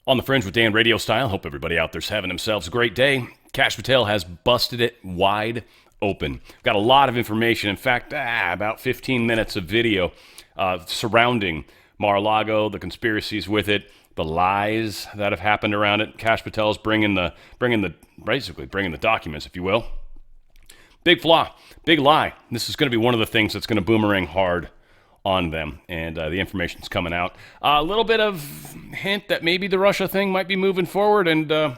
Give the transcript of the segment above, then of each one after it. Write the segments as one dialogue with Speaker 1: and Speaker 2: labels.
Speaker 1: On the Fringe with Dan, RadioStyle. Hope everybody out there's having themselves a great day. Kash Patel has busted it wide open. Got a lot of information. In fact, about 15 minutes of video surrounding Mar-a-Lago, the conspiracies with it, the lies that have happened around it. Kash Patel's bringing the documents, if you will. Big flaw, big lie. This is going to be one of the things that's going to boomerang hard on them, and the information's coming out. A little bit of hint that maybe the Russia thing might be moving forward, and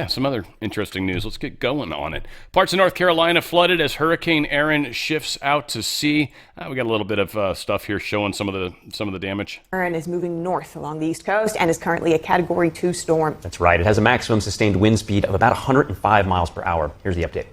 Speaker 1: some other interesting news. Let's get going on it. Parts of North Carolina flooded as Hurricane Erin shifts out to sea. We got a little bit of stuff here showing some of the damage.
Speaker 2: Erin is moving north along the East Coast and is currently a Category 2 storm.
Speaker 3: That's right. It has a maximum sustained wind speed of about 105 miles per hour. Here's the update.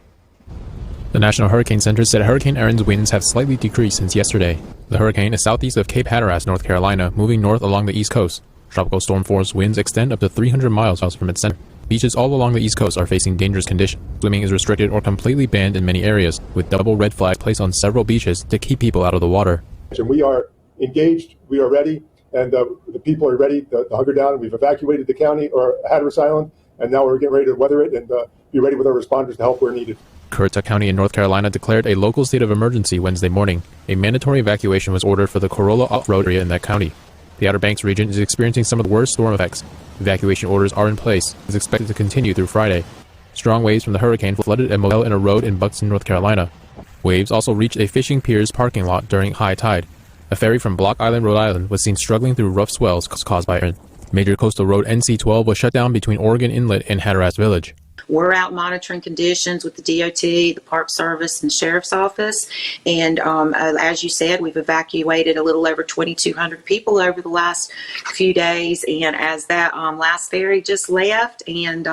Speaker 4: The National Hurricane Center said Hurricane Erin's winds have slightly decreased since yesterday. The hurricane is southeast of Cape Hatteras, North Carolina, moving north along the East Coast. Tropical storm force winds extend up to 300 miles from its center. Beaches all along the East Coast are facing dangerous conditions. Swimming is restricted or completely banned in many areas, with double red flags placed on several beaches to keep people out of the water.
Speaker 5: We are engaged, we are ready, and the people are ready to hunker down. We've evacuated the county, or Hatteras Island, and now we're getting ready to weather it and be ready with our responders to help where needed.
Speaker 4: Currituck County in North Carolina declared a local state of emergency Wednesday morning. A mandatory evacuation was ordered for the Corolla off-road area in that county. The Outer Banks region is experiencing some of the worst storm effects. Evacuation orders are in place. It's expected to continue through Friday. Strong waves from the hurricane flooded a motel and a road in Buxton, North Carolina. Waves also reached a fishing pier's parking lot during high tide. A ferry from Block Island, Rhode Island was seen struggling through rough swells caused by Erin. Major coastal road NC-12 was shut down between Oregon Inlet and Hatteras Village.
Speaker 6: We're out monitoring conditions with the DOT, the Park Service, and Sheriff's Office. And as you said, we've evacuated a little over 2,200 people over the last few days. And as that last ferry just left and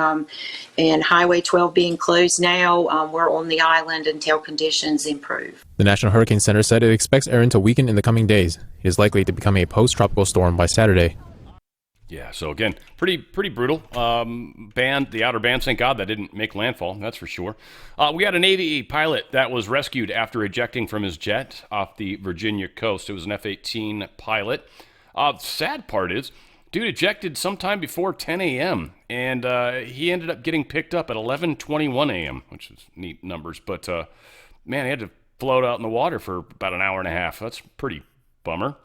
Speaker 6: Highway 12 being closed now, we're on the island until conditions improve.
Speaker 4: The National Hurricane Center said it expects Erin to weaken in the coming days. It is likely to become a post-tropical storm by Saturday.
Speaker 1: Yeah, so again, pretty brutal. The outer bands, thank God that didn't make landfall, that's for sure. We had a Navy pilot that was rescued after ejecting from his jet off the Virginia coast. It was an F-18 pilot. Sad part is, dude ejected sometime before 10 a.m., and he ended up getting picked up at 11:21 a.m., which is neat numbers. But, man, he had to float out in the water for about an hour and a half. That's pretty bummer.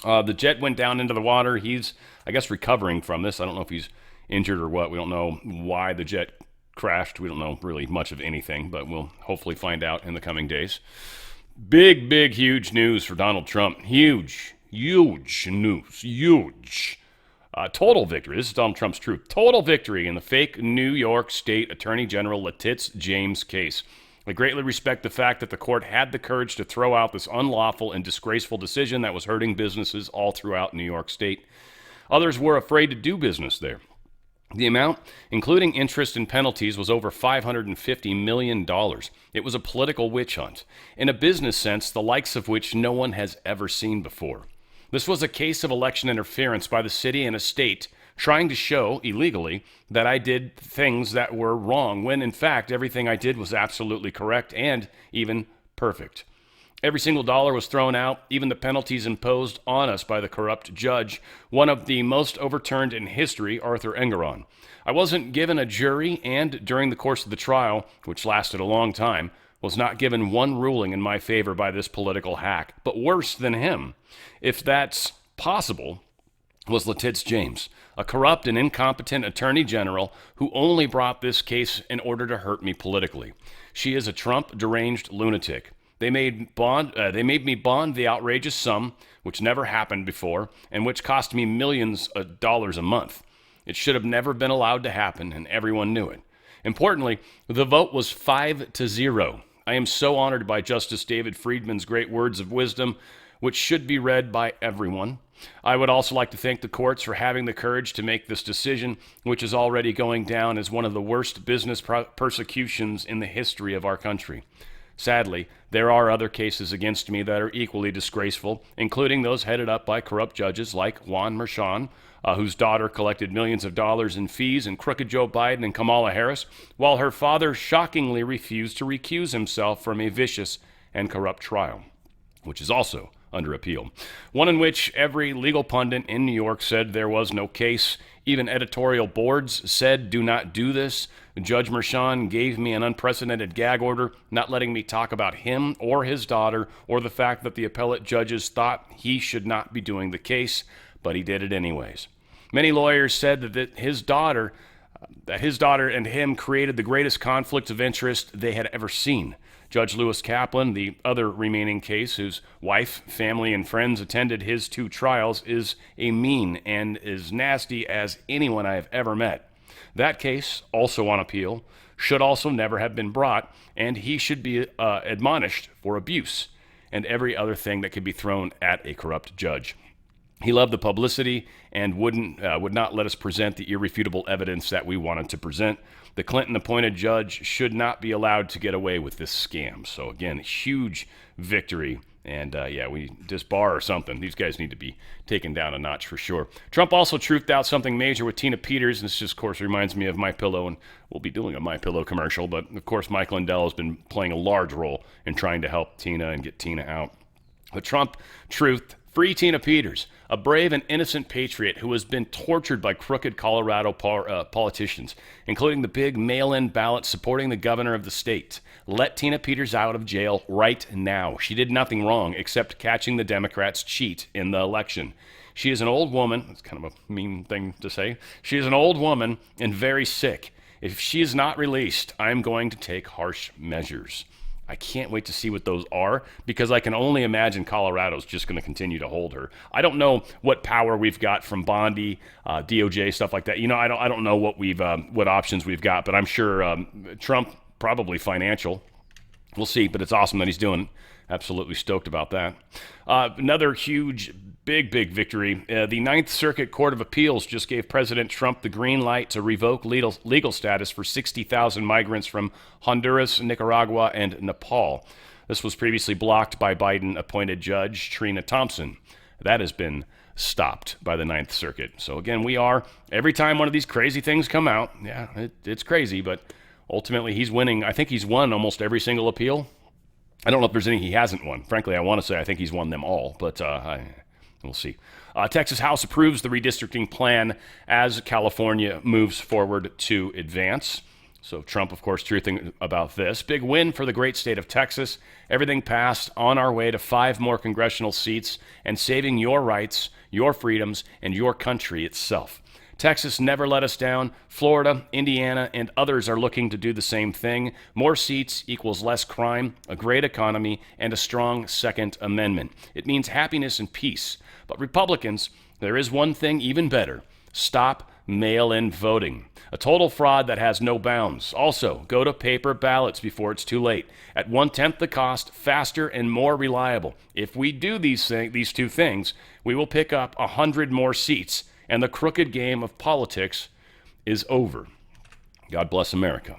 Speaker 1: The jet went down into the water. He's, I guess, recovering from this. I don't know if he's injured or what. We don't know why the jet crashed. We don't know really much of anything, but we'll hopefully find out in the coming days. Big, huge news for Donald Trump. Huge news. Huge. Total victory. This is Donald Trump's truth. Total victory in the fake New York State Attorney General Letitia James case. I greatly respect the fact that the court had the courage to throw out this unlawful and disgraceful decision that was hurting businesses all throughout New York State. Others were afraid to do business there. The amount, including interest and penalties, was over $550 million. It was a political witch hunt, in a business sense, the likes of which no one has ever seen before. This was a case of election interference by the city and a state trying to show, illegally, that I did things that were wrong, when in fact everything I did was absolutely correct and even perfect. Every single dollar was thrown out, even the penalties imposed on us by the corrupt judge, one of the most overturned in history, Arthur Engeron. I wasn't given a jury, and during the course of the trial, which lasted a long time, was not given one ruling in my favor by this political hack. But worse than him, if that's possible, was Letitia James, a corrupt and incompetent attorney general who only brought this case in order to hurt me politically. She is a Trump deranged lunatic. They made me bond the outrageous sum, which never happened before, and which cost me millions of dollars a month. It should have never been allowed to happen, and everyone knew it. Importantly, the vote was 5-0. I am so honored by Justice David Friedman's great words of wisdom, which should be read by everyone. I would also like to thank the courts for having the courage to make this decision, which is already going down as one of the worst business persecutions in the history of our country. Sadly, there are other cases against me that are equally disgraceful, including those headed up by corrupt judges like Juan Merchan, whose daughter collected millions of dollars in fees, and crooked Joe Biden and Kamala Harris, while her father shockingly refused to recuse himself from a vicious and corrupt trial, which is also under appeal. One in which every legal pundit in New York said there was no case. Even editorial boards said, do not do this. Judge Mershon gave me an unprecedented gag order, not letting me talk about him or his daughter or the fact that the appellate judges thought he should not be doing the case, but he did it anyways. Many lawyers said that his daughter and him created the greatest conflict of interest they had ever seen. Judge Lewis Kaplan, the other remaining case, whose wife, family, and friends attended his 2 trials, is a mean and as nasty as anyone I have ever met. That case, also on appeal, should also never have been brought, and he should be admonished for abuse and every other thing that could be thrown at a corrupt judge. He loved the publicity and would not let us present the irrefutable evidence that we wanted to present. The Clinton-appointed judge should not be allowed to get away with this scam. So again, huge victory. And we disbar or something. These guys need to be taken down a notch for sure. Trump also truthed out something major with Tina Peters. This just, of course, reminds me of MyPillow, and we'll be doing a MyPillow commercial. But, of course, Mike Lindell has been playing a large role in trying to help Tina and get Tina out. But Trump truthed, free Tina Peters, a brave and innocent patriot who has been tortured by crooked Colorado politicians, including the big mail-in ballot supporting the governor of the state. Let Tina Peters out of jail right now. She did nothing wrong except catching the Democrats cheat in the election. She is an old woman. It's kind of a mean thing to say. She is an old woman and very sick. If she is not released, I'm going to take harsh measures. I can't wait to see what those are, because I can only imagine Colorado's just going to continue to hold her. I don't know what power we've got from Bondi, DOJ, stuff like that. I don't know what options we've got, but I'm sure Trump, probably financial. We'll see, but it's awesome that he's doing it. Absolutely stoked about that. Another huge, big victory. The Ninth Circuit Court of Appeals just gave President Trump the green light to revoke legal status for 60,000 migrants from Honduras, Nicaragua, and Nepal. This was previously blocked by Biden-appointed Judge Trina Thompson. That has been stopped by the Ninth Circuit. So again, every time one of these crazy things come out, it's crazy, but ultimately he's winning. I think he's won almost every single appeal. I don't know if there's any he hasn't won. Frankly, I want to say I think he's won them all, but we'll see. Texas House approves the redistricting plan as California moves forward to advance. So Trump, of course, truthing about this. Big win for the great state of Texas. Everything passed on our way to 5 more congressional seats and saving your rights, your freedoms, and your country itself. Texas never let us down. Florida, Indiana, and others are looking to do the same thing. More seats equals less crime, a great economy, and a strong Second Amendment. It means happiness and peace. But Republicans, there is one thing even better. Stop mail-in voting. A total fraud that has no bounds. Also, go to paper ballots before it's too late. At 1/10 the cost, faster and more reliable. If we do these 2 things, we will pick up 100 more seats, and the crooked game of politics is over. God bless America.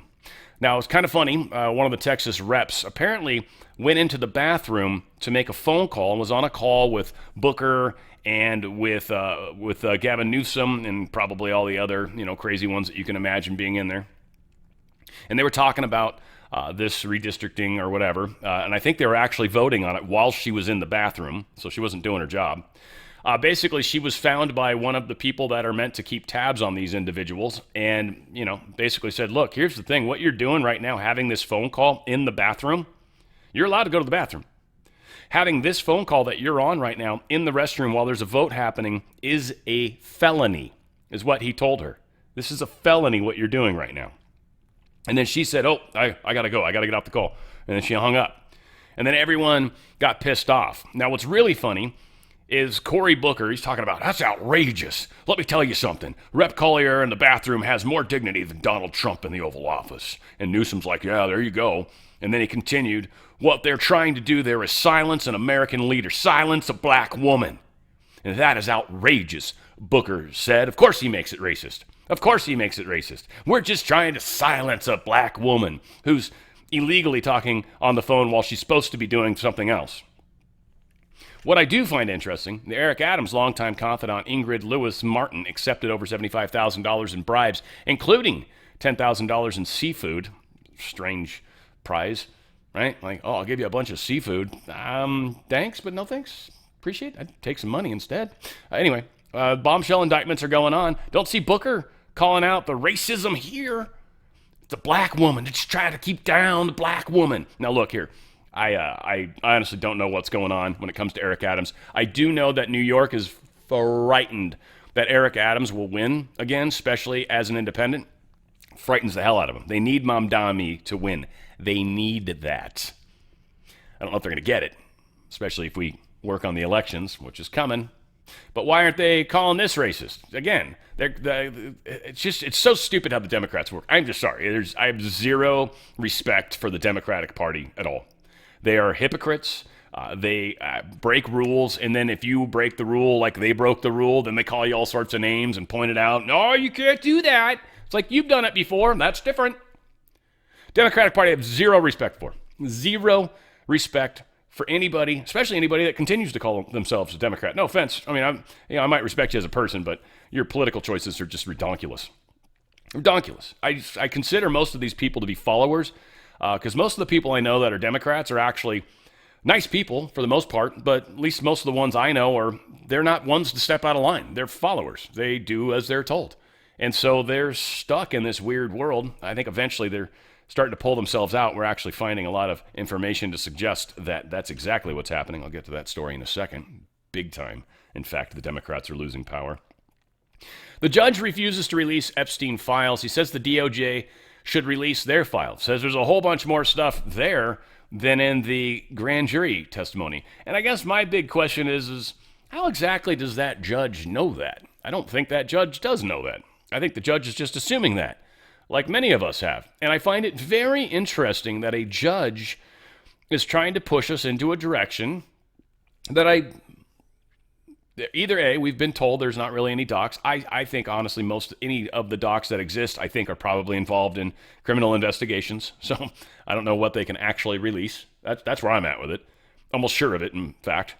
Speaker 1: Now, it's kind of funny. One of the Texas reps apparently went into the bathroom to make a phone call and was on a call with Booker and with Gavin Newsom and probably all the other crazy ones that you can imagine being in there. And they were talking about this redistricting or whatever, and I think they were actually voting on it while she was in the bathroom, so she wasn't doing her job. Basically, she was found by one of the people that are meant to keep tabs on these individuals and, basically said, look, here's the thing. What you're doing right now, having this phone call in the bathroom, you're allowed to go to the bathroom. Having this phone call that you're on right now in the restroom while there's a vote happening is a felony, is what he told her. This is a felony, what you're doing right now. And then she said, I got to go. I got to get off the call. And then she hung up. And then everyone got pissed off. Now, what's really funny is Cory Booker, he's talking about, that's outrageous. Let me tell you something. Rep. Collier in the bathroom has more dignity than Donald Trump in the Oval Office. And Newsom's like, yeah, there you go. And then he continued, what they're trying to do there is silence an American leader, silence a black woman. And that is outrageous, Booker said. Of course he makes it racist. Of course he makes it racist. We're just trying to silence a black woman who's illegally talking on the phone while she's supposed to be doing something else. What I do find interesting, the Eric Adams' longtime confidant Ingrid Lewis Martin accepted over $75,000 in bribes, including $10,000 in seafood. Strange prize, right? Like, I'll give you a bunch of seafood. Thanks, but no thanks. appreciate it. I'd take some money instead. Anyway, bombshell indictments are going on. Don't see Booker calling out the racism here. It's a black woman. It's trying to keep down the black woman. Now, look here. I honestly don't know what's going on when it comes to Eric Adams. I do know that New York is frightened that Eric Adams will win again, especially as an independent. Frightens the hell out of them. They need Mamdani to win. They need that. I don't know if they're going to get it, especially if we work on the elections, which is coming. But why aren't they calling this racist? Again, it's so stupid how the Democrats work. I'm just sorry. I have zero respect for the Democratic Party at all. They are hypocrites. They break rules, and then if you break the rule like they broke the rule, then they call you all sorts of names and point it out. No, you can't do that. It's like, you've done it before. That's different. Democratic Party I have zero respect for. Zero respect for anybody, especially anybody that continues to call themselves a Democrat. No offense. I mean, I might respect you as a person, but your political choices are just redonkulous. Redonkulous. I consider most of these people to be followers, because most of the people I know that are Democrats are actually nice people for the most part, but at least most of the ones I know they're not ones to step out of line. They're followers. They do as they're told. And so they're stuck in this weird world. I think eventually they're starting to pull themselves out. We're actually finding a lot of information to suggest that that's exactly what's happening. I'll get to that story in a second. Big time. In fact, the Democrats are losing power. The judge refuses to release Epstein files. He says the DOJ should release their files. Says there's a whole bunch more stuff there than in the grand jury testimony. And I guess my big question is how exactly does that judge know that? I don't think that judge does know that. I think the judge is just assuming that, like many of us have. And I find it very interesting that a judge is trying to push us into a direction that either A, we've been told there's not really any docs. I think, honestly, any of the docs that exist, I think, are probably involved in criminal investigations. So I don't know what they can actually release. That's where I'm at with it. Almost sure of it, in fact.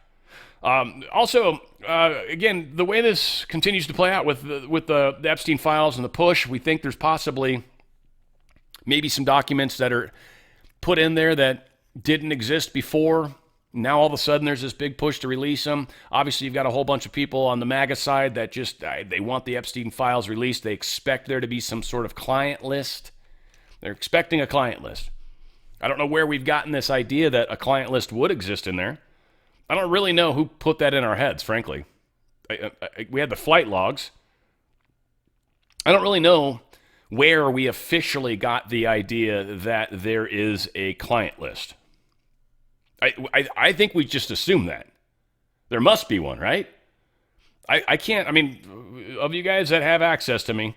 Speaker 1: Also, again, the way this continues to play out with the Epstein files and the push, we think there's possibly maybe some documents that are put in there that didn't exist before. Now all of a sudden there's this big push to release them. Obviously, you've got a whole bunch of people on the MAGA side that just they want the Epstein files released. They expect there to be some sort of client list. They're expecting a client list. I don't know where we've gotten this idea that a client list would exist in there. I don't really know who put that in our heads, frankly. We had the flight logs. I don't really know where we officially got the idea that there is a client list. I think we just assume that. There must be one, right? I can't, of you guys that have access to me,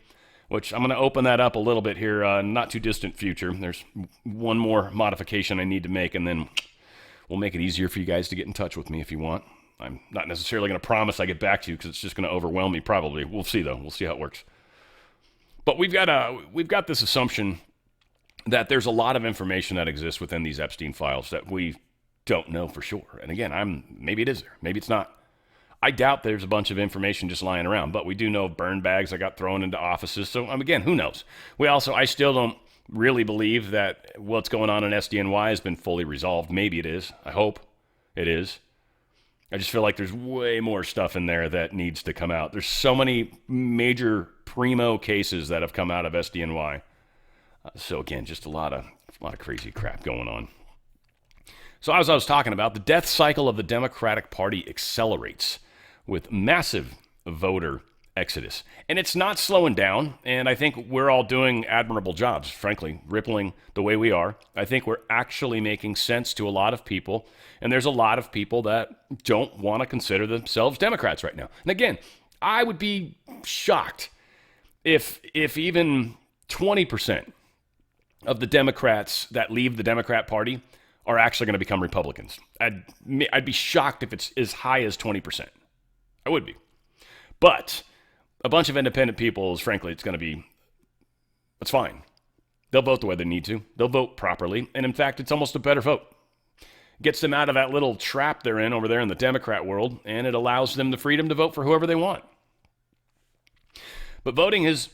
Speaker 1: which I'm going to open that up a little bit here, not too distant future. There's one more modification I need to make, and then we'll make it easier for you guys to get in touch with me if you want. I'm not necessarily going to promise I get back to you because it's just going to overwhelm me probably. We'll see, though. We'll see how it works. But we've got this assumption that there's a lot of information that exists within these Epstein files that we don't know for sure. And again, maybe it is there. Maybe it's not. I doubt there's a bunch of information just lying around, but we do know burn bags that got thrown into offices. So again, who knows? I still don't really believe that what's going on in SDNY has been fully resolved. Maybe it is. I hope it is. I just feel like there's way more stuff in there that needs to come out. There's so many major primo cases that have come out of SDNY. So again, just a lot of crazy crap going on. So as I was talking about, the death cycle of the Democratic Party accelerates with massive voter exodus. And it's not slowing down, and I think we're all doing admirable jobs, frankly, rippling the way we are. I think we're actually making sense to a lot of people, and there's a lot of people that don't want to consider themselves Democrats right now. And again, I would be shocked if even 20% of the Democrats that leave the Democrat Party are actually going to become Republicans. I'd be shocked if it's as high as 20%. I would be. But a bunch of independent people, frankly, it's fine. They'll vote the way they need to. They'll vote properly. And in fact, it's almost a better vote. Gets them out of that little trap they're in over there in the Democrat world, and it allows them the freedom to vote for whoever they want. But voting has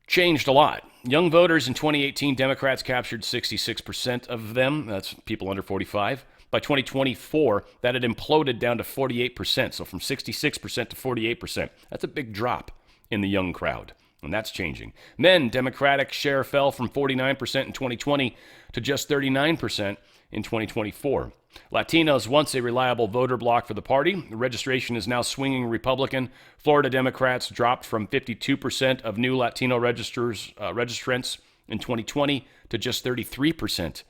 Speaker 1: changed a lot. Young voters in 2018, Democrats captured 66% of them. That's people under 45. by 2024, that had imploded down to 48%. So from 66% to 48%. That's a big drop in the young crowd. And that's changing. Men, Democratic share fell from 49% in 2020 to just 39% in 2024. Latinos, once a reliable voter bloc for the party, the registration is now swinging Republican. Florida Democrats dropped from 52% of new Latino registrants in 2020 to just 33%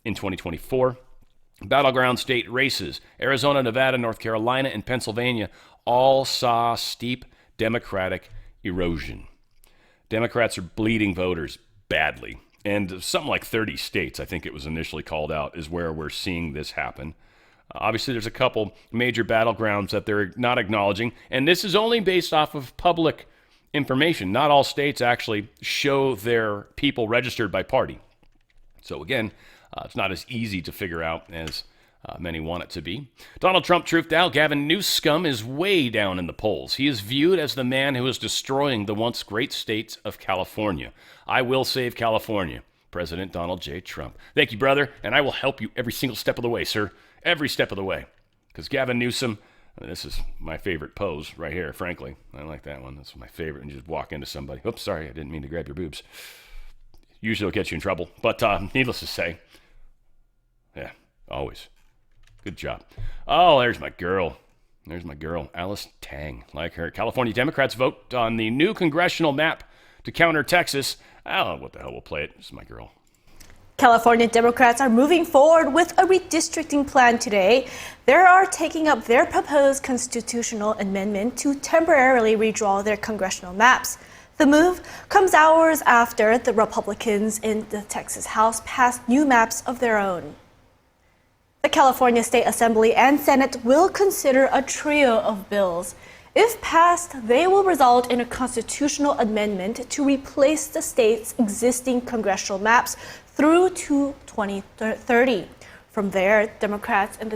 Speaker 1: in 2024. Battleground state races, Arizona, Nevada, North Carolina, and Pennsylvania all saw steep Democratic erosion. Democrats are bleeding voters badly. And something like 30 states, I think it was initially called out, is where we're seeing this happen. Obviously, there's a couple major battlegrounds that they're not acknowledging. And this is only based off of public information. Not all states actually show their people registered by party. So again, it's not as easy to figure out as many want it to be. Donald Trump truthed out. Gavin Newsom is way down in the polls. He is viewed as the man who is destroying the once great state of California. I will save California. President Donald J. Trump. Thank you, brother, and I will help you every single step of the way, sir. Every step of the way. Because Gavin Newsom, this is my favorite pose right here, frankly. I like that one. That's my favorite. And you just walk into somebody. Oops, sorry, I didn't mean to grab your boobs. Usually it'll get you in trouble. But needless to say, yeah, always. Good job. Oh, there's my girl. There's my girl, Alice Tang. Like her. California Democrats vote on the new congressional map to counter Texas. Oh, what the hell? We'll play it. This is my girl.
Speaker 7: California Democrats are moving forward with a redistricting plan today. They are taking up their proposed constitutional amendment to temporarily redraw their congressional maps. The move comes hours after the Republicans in the Texas House passed new maps of their own. The California State Assembly and Senate will consider a trio of bills. If passed, they will result in a constitutional amendment to replace the state's existing congressional maps through to 2030. From there, Democrats in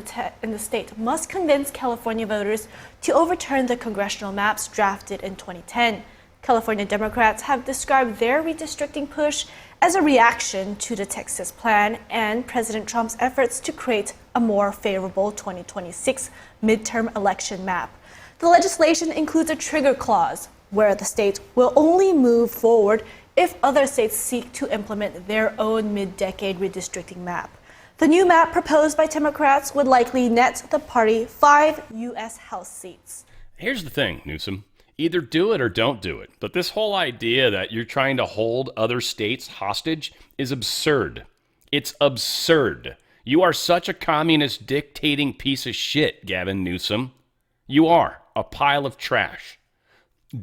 Speaker 7: the state must convince California voters to overturn the congressional maps drafted in 2010. California Democrats have described their redistricting push as a reaction to the Texas plan and President Trump's efforts to create a more favorable 2026 midterm election map. The legislation includes a trigger clause where the state will only move forward if other states seek to implement their own mid-decade redistricting map. The new map proposed by Democrats would likely net the party 5 U.S. House seats.
Speaker 1: Here's the thing, Newsom. Either do it or don't do it. But this whole idea that you're trying to hold other states hostage is absurd. It's absurd. You are such a communist dictating piece of shit, Gavin Newsom. You are a pile of trash.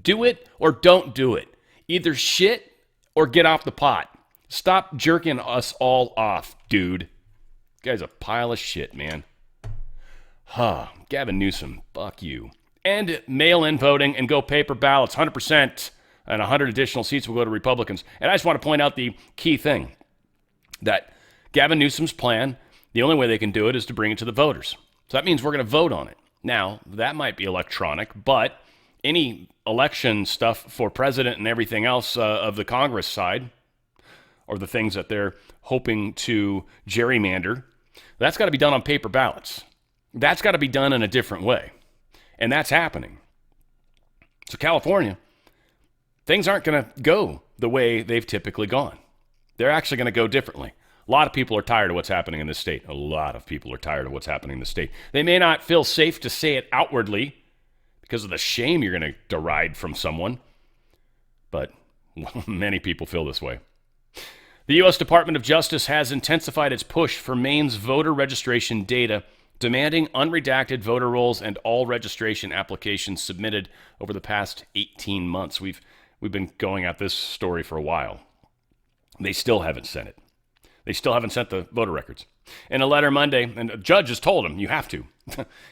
Speaker 1: Do it or don't do it. Either shit or get off the pot. Stop jerking us all off, dude. This guy's a pile of shit, man. Gavin Newsom, fuck you. End mail-in voting and go paper ballots, 100%, and 100 additional seats will go to Republicans. And I just want to point out the key thing, that Gavin Newsom's plan, the only way they can do it is to bring it to the voters. So that means we're going to vote on it. Now, that might be electronic, but any election stuff for president and everything else of the Congress side, or the things that they're hoping to gerrymander, that's got to be done on paper ballots. That's got to be done in a different way. And that's happening. So California, things aren't going to go the way they've typically gone. They're actually going to go differently. A lot of people are tired of what's happening in this state. A lot of people are tired of what's happening in the state. They may not feel safe to say it outwardly because of the shame you're going to deride from someone. But many people feel this way. The U.S. Department of Justice has intensified its push for Maine's voter registration data, demanding unredacted voter rolls and all registration applications submitted over the past 18 months. We've been going at this story for a while. They still haven't sent it. They still haven't sent the voter records. In a letter Monday, and a judge has told them, you have to.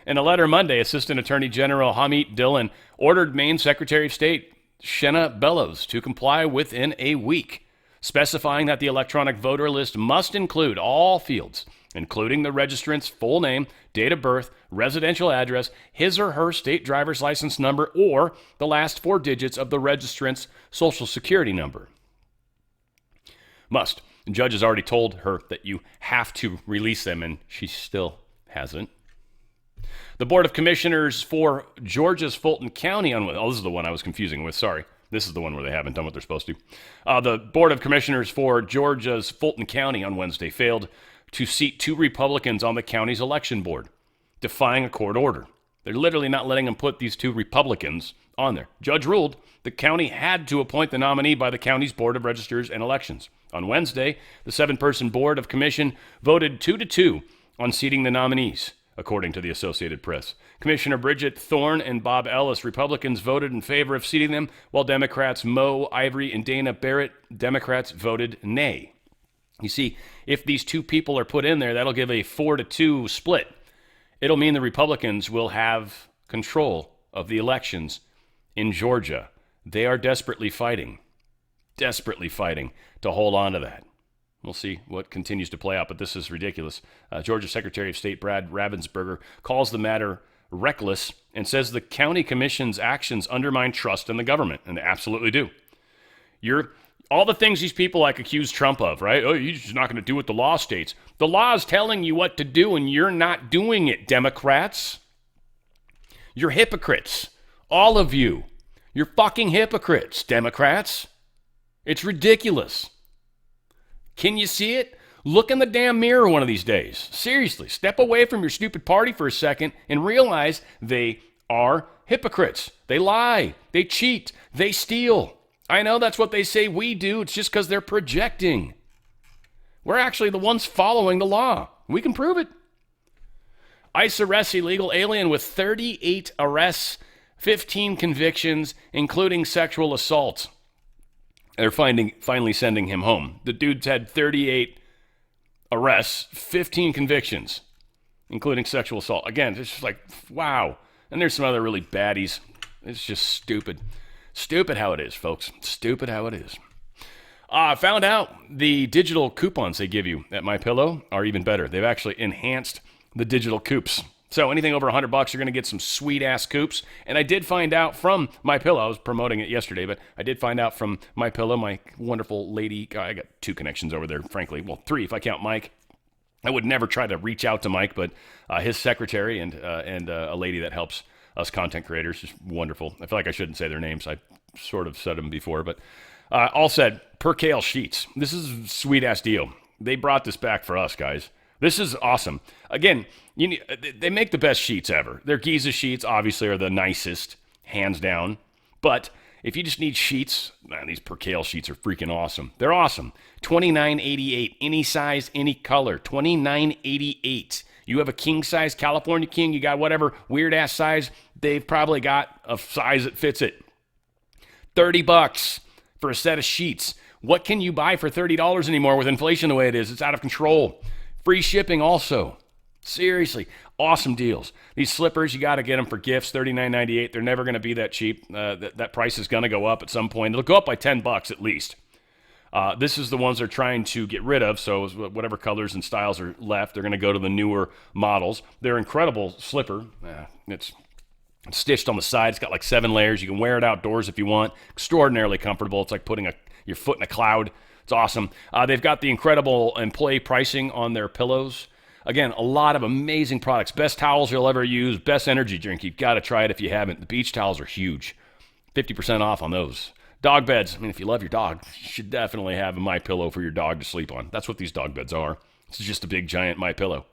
Speaker 1: In a letter Monday, Assistant Attorney General Hamid Dillon ordered Maine Secretary of State Shenna Bellows to comply within a week, specifying that the electronic voter list must include all fields, including the registrant's full name, date of birth, residential address, his or her state driver's license number, or the last 4 digits of the registrant's social security number. Must. The judge has already told her that you have to release them, and she's still Hasn't. The Board of Commissioners for Georgia's Fulton County this is the one I was confusing with. Sorry. This is the one where they haven't done what they're supposed to. The Board of Commissioners for Georgia's Fulton County on Wednesday failed to seat 2 Republicans on the county's election board, defying a court order. They're literally not letting them put these 2 Republicans on there. Judge ruled the county had to appoint the nominee by the county's Board of Registers and Elections. On Wednesday, the 7-person Board of Commission voted 2-2 on seating the nominees, according to the Associated Press. Commissioner Bridget Thorne and Bob Ellis, Republicans, voted in favor of seating them, while Democrats Mo Ivory and Dana Barrett, Democrats, voted nay. You see, if these 2 people are put in there, that'll give a 4-2 split. It'll mean the Republicans will have control of the elections in Georgia. They are desperately fighting to hold on to that. We'll see what continues to play out, but this is ridiculous. Georgia Secretary of State Brad Ravensburger calls the matter reckless and says the county commission's actions undermine trust in the government, and they absolutely do. All the things these people like accuse Trump of, right? Oh, you're just not going to do what the law states. The law is telling you what to do, and you're not doing it, Democrats. You're hypocrites. All of you. You're fucking hypocrites, Democrats. It's ridiculous. Can you see it? Look in the damn mirror one of these days. Seriously, step away from your stupid party for a second and realize they are hypocrites. They lie. They cheat. They steal. I know that's what they say we do. It's just because they're projecting. We're actually the ones following the law. We can prove it. ICE arrests illegal alien with 38 arrests, 15 convictions, including sexual assault. They're finally sending him home. The dude's had 38 arrests, 15 convictions, including sexual assault. Again, it's just like, wow. And there's some other really baddies. It's just stupid. Stupid how it is, folks. Stupid how it is. I found out the digital coupons they give you at MyPillow are even better. They've actually enhanced the digital coupons. So anything over $100, you're going to get some sweet-ass coupons. And I did find out from MyPillow, I was promoting it yesterday, but I did find out from MyPillow, my wonderful lady, I got 2 connections over there, frankly. Well, 3 if I count Mike. I would never try to reach out to Mike, but his secretary and a lady that helps us content creators is wonderful. I feel like I shouldn't say their names. I sort of said them before, but all said, Percale Sheets. This is a sweet-ass deal. They brought this back for us, guys. This is awesome. Again, they make the best sheets ever. Their Giza sheets, obviously, are the nicest, hands down. But if you just need sheets, man, these Percale sheets are freaking awesome. They're awesome. $29.88, any size, any color. $29.88. You have a king-size California king, you got whatever weird-ass size, they've probably got a size that fits it. $30 for a set of sheets. What can you buy for $30 anymore with inflation the way it is? It's out of control. Free shipping also. Seriously, awesome deals. These slippers, you got to get them for gifts, $39.98. They're never going to be that cheap. That price is going to go up at some point. It'll go up by $10 at least. This is the ones they're trying to get rid of, so whatever colors and styles are left, they're going to go to the newer models. They're incredible slipper. It's stitched on the side. It's got like 7 layers. You can wear it outdoors if you want. Extraordinarily comfortable. It's like putting your foot in a cloud. It's awesome. They've got the incredible employee pricing on their pillows. Again, a lot of amazing products. Best towels you'll ever use. Best energy drink. You've got to try it if you haven't. The beach towels are huge. 50% off on those. Dog beds. I mean, if you love your dog, you should definitely have a MyPillow for your dog to sleep on. That's what these dog beds are. It's just a big, giant MyPillow.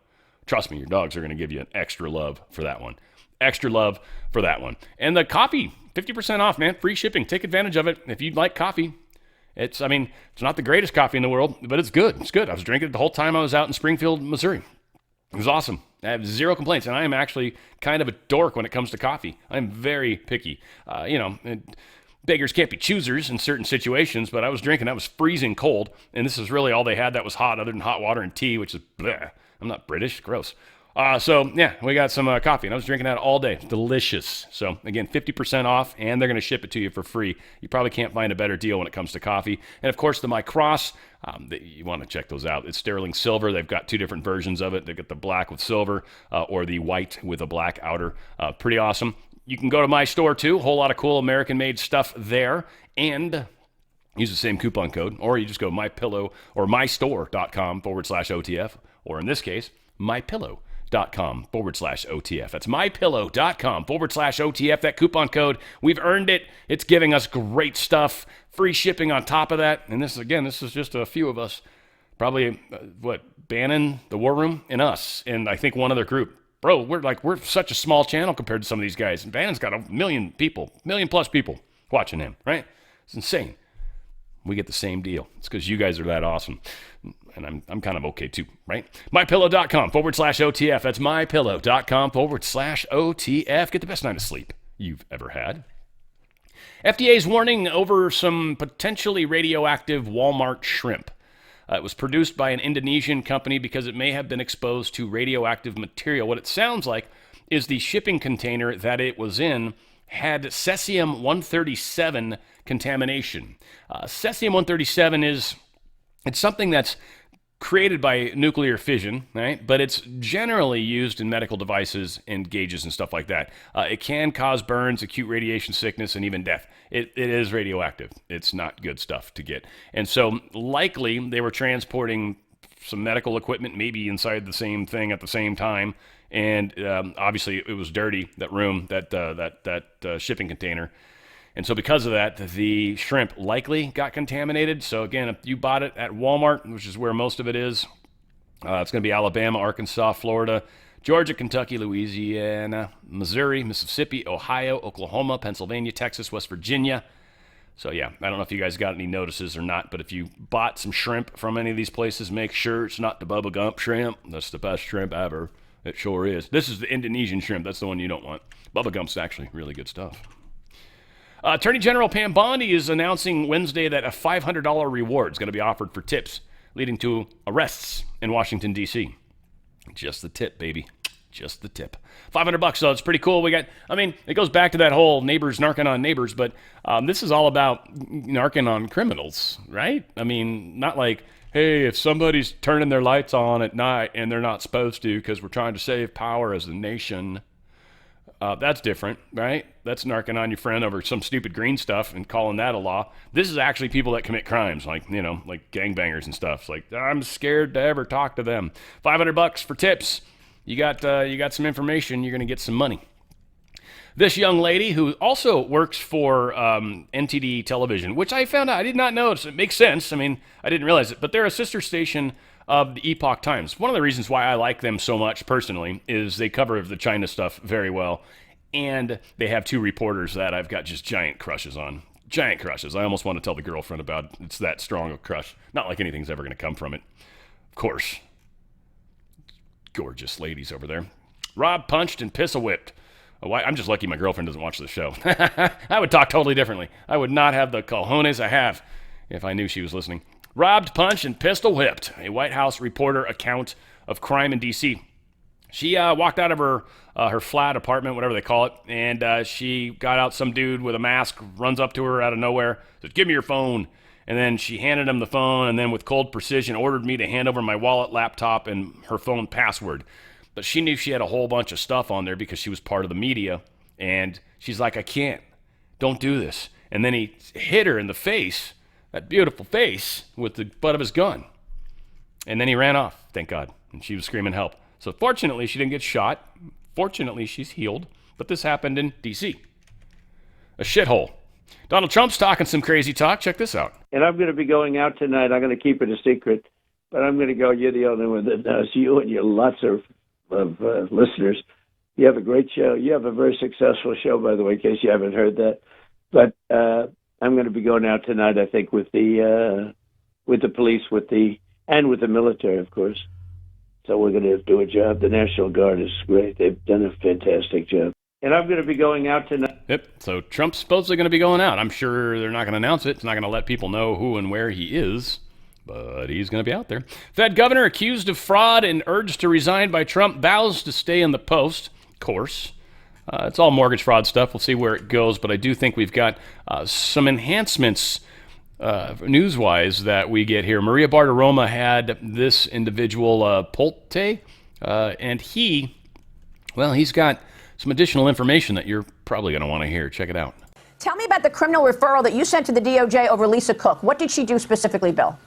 Speaker 1: Trust me, your dogs are going to give you an extra love for that one. Extra love for that one. And the coffee, 50% off, man. Free shipping. Take advantage of it if you'd like coffee. It's not the greatest coffee in the world, but it's good. It's good. I was drinking it the whole time I was out in Springfield, Missouri. It was awesome. I have 0 complaints, and I am actually kind of a dork when it comes to coffee. I'm very picky. Beggars can't be choosers in certain situations, but I was drinking. I was freezing cold, and this is really all they had that was hot other than hot water and tea, which is bleh. I'm not British. Gross. We got some coffee, and I was drinking that all day. Delicious. So, again, 50% off, and they're going to ship it to you for free. You probably can't find a better deal when it comes to coffee. And, of course, the My Cross, you want to check those out. It's sterling silver. They've got 2 different versions of it. They've got the black with silver or the white with a black outer. Pretty awesome. You can go to my store, too. A whole lot of cool American-made stuff there. And use the same coupon code, or you just go MyPillow or mystore.com/OTF, or in this case, MyPillow. mypillow.com/OTF. That's mypillow.com/OTF. That coupon code, we've earned it. It's giving us great stuff. Free shipping on top of that. And this is just a few of us. Probably, Bannon, the War Room, and us, and I think one other group. Bro, we're such a small channel compared to some of these guys. And Bannon's got 1 million people, million-plus people watching him, right? It's insane. We get the same deal. It's because you guys are that awesome. And I'm kind of okay too, right? mypillow.com/OTF. That's mypillow.com/OTF. Get the best night of sleep you've ever had. FDA's warning over some potentially radioactive Walmart shrimp. It was produced by an Indonesian company because it may have been exposed to radioactive material. What it sounds like is the shipping container that it was in had cesium-137 contamination. Cesium-137 it's something that's created by nuclear fission, right? But it's generally used in medical devices and gauges and stuff like that. It can cause burns, acute radiation sickness, and even death. It is radioactive. It's not good stuff to get. And so likely they were transporting some medical equipment, maybe inside the same thing at the same time. And obviously it was dirty, that room, that shipping container. And so because of that, the shrimp likely got contaminated. So again, if you bought it at Walmart, which is where most of it is, it's going to be Alabama, Arkansas, Florida, Georgia, Kentucky, Louisiana, Missouri, Mississippi, Ohio, Oklahoma, Pennsylvania, Texas, West Virginia. So yeah, I don't know if you guys got any notices or not, but if you bought some shrimp from any of these places, make sure it's not the Bubba Gump shrimp. That's the best shrimp ever. It sure is. This is the Indonesian shrimp. That's the one you don't want. Bubba Gump's actually really good stuff. Attorney General Pam Bondi is announcing Wednesday that a $500 reward is going to be offered for tips, leading to arrests in Washington, D.C. Just the tip, baby. Just the tip. $500, though. It's pretty cool. It goes back to that whole neighbors narking on neighbors, but this is all about narking on criminals, right? Not like, hey, if somebody's turning their lights on at night and they're not supposed to because we're trying to save power as a nation. That's different, right? That's narking on your friend over some stupid green stuff and calling that a law. This is actually people that commit crimes, like gangbangers and stuff. It's like, I'm scared to ever talk to them. $500 for tips. You got some information. You're going to get some money. This young lady who also works for NTD Television, which I found out, I did not notice. It makes sense. I didn't realize it, but they're a sister station of the Epoch Times. One of the reasons why I like them so much personally is they cover the China stuff very well, and they have two reporters that I've got just giant crushes on. Giant crushes. I almost want to tell the girlfriend about it. It's that strong a crush. Not like anything's ever going to come from it. Of course. Gorgeous ladies over there. Rob punched and pistol-whipped. I'm just lucky my girlfriend doesn't watch the show. I would talk totally differently. I would not have the cojones I have if I knew she was listening. Robbed, punched, and pistol-whipped. A White House reporter account of crime in D.C. She walked out of her flat apartment, whatever they call it, and she got out some dude with a mask, runs up to her out of nowhere, says, "Give me your phone." And then she handed him the phone, and then with cold precision ordered me to hand over my wallet, laptop, and her phone password. But she knew she had a whole bunch of stuff on there because she was part of the media, and she's like, "I can't. Don't do this." And then he hit her in the face, that beautiful face, with the butt of his gun. And then he ran off, thank God. And she was screaming help. So fortunately, she didn't get shot. Fortunately, she's healed. But this happened in D.C. A shithole. Donald Trump's talking some crazy talk. Check this out.
Speaker 8: And I'm going to be going out tonight. I'm going to keep it a secret. But I'm going to go. You're the only one that knows. You and your lots of listeners. You have a great show. You have a very successful show, by the way, in case you haven't heard that. But I'm going to be going out tonight, I think, with the police, with the military, of course. So we're going to do a job. The National Guard is great. They've done a fantastic job. And I'm going to be going out tonight.
Speaker 1: Yep. So Trump's supposedly going to be going out. I'm sure they're not going to announce it. It's not going to let people know who and where he is. But he's going to be out there. Fed governor accused of fraud and urged to resign by Trump vows to stay in the post. Of course. It's all mortgage fraud stuff. We'll see where it goes. But I do think we've got some enhancements news-wise that we get here. Maria Bartiromo had this individual, Polte, and he's got some additional information that you're probably going to want to hear. Check it out.
Speaker 9: Tell me about the criminal referral that you sent to the DOJ over Lisa Cook. What did she do specifically, Bill?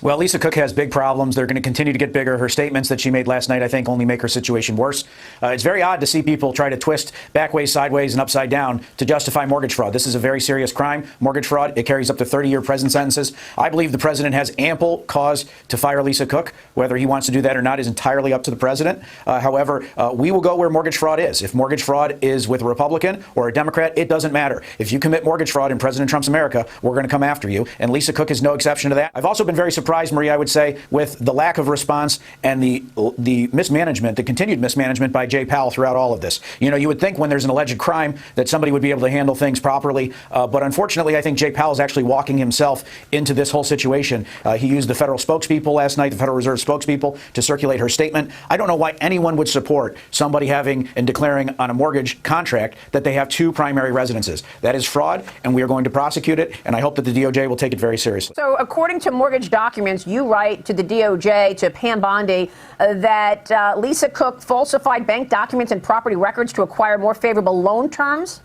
Speaker 9: Well, Lisa Cook has big problems. They're going to continue to get bigger. Her statements that she made last night, I think, only make her situation worse. It's very odd to see people try to twist back ways, sideways, and upside down to justify mortgage fraud. This is a very serious crime. Mortgage fraud, it carries up to 30-year prison sentences. I believe the president has ample cause to fire Lisa Cook. Whether he wants to do that or not is entirely up to the president. However, we will go where mortgage fraud is. If mortgage fraud is with a Republican or a Democrat, it doesn't matter. If you commit mortgage fraud in President Trump's America, we're going to come after you. And Lisa Cook is no exception to that. I've also been very surprised, Maria, I would say, with the lack of response and the mismanagement, the continued mismanagement by Jay Powell throughout all of this. You know, you would think when there's an alleged crime that somebody would be able to handle things properly. But unfortunately, I think Jay Powell is actually walking himself into this whole situation. He used the federal spokespeople last night, the Federal Reserve spokespeople, to circulate her statement. I don't know why anyone would support somebody having and declaring on a mortgage contract that they have two primary residences. That is fraud, and we are going to prosecute it. And I hope that the DOJ will take it very seriously.
Speaker 10: So according to mortgage documents, you write to the DOJ, to Pam Bondi, that Lisa Cook falsified bank documents and property records to acquire more favorable loan terms?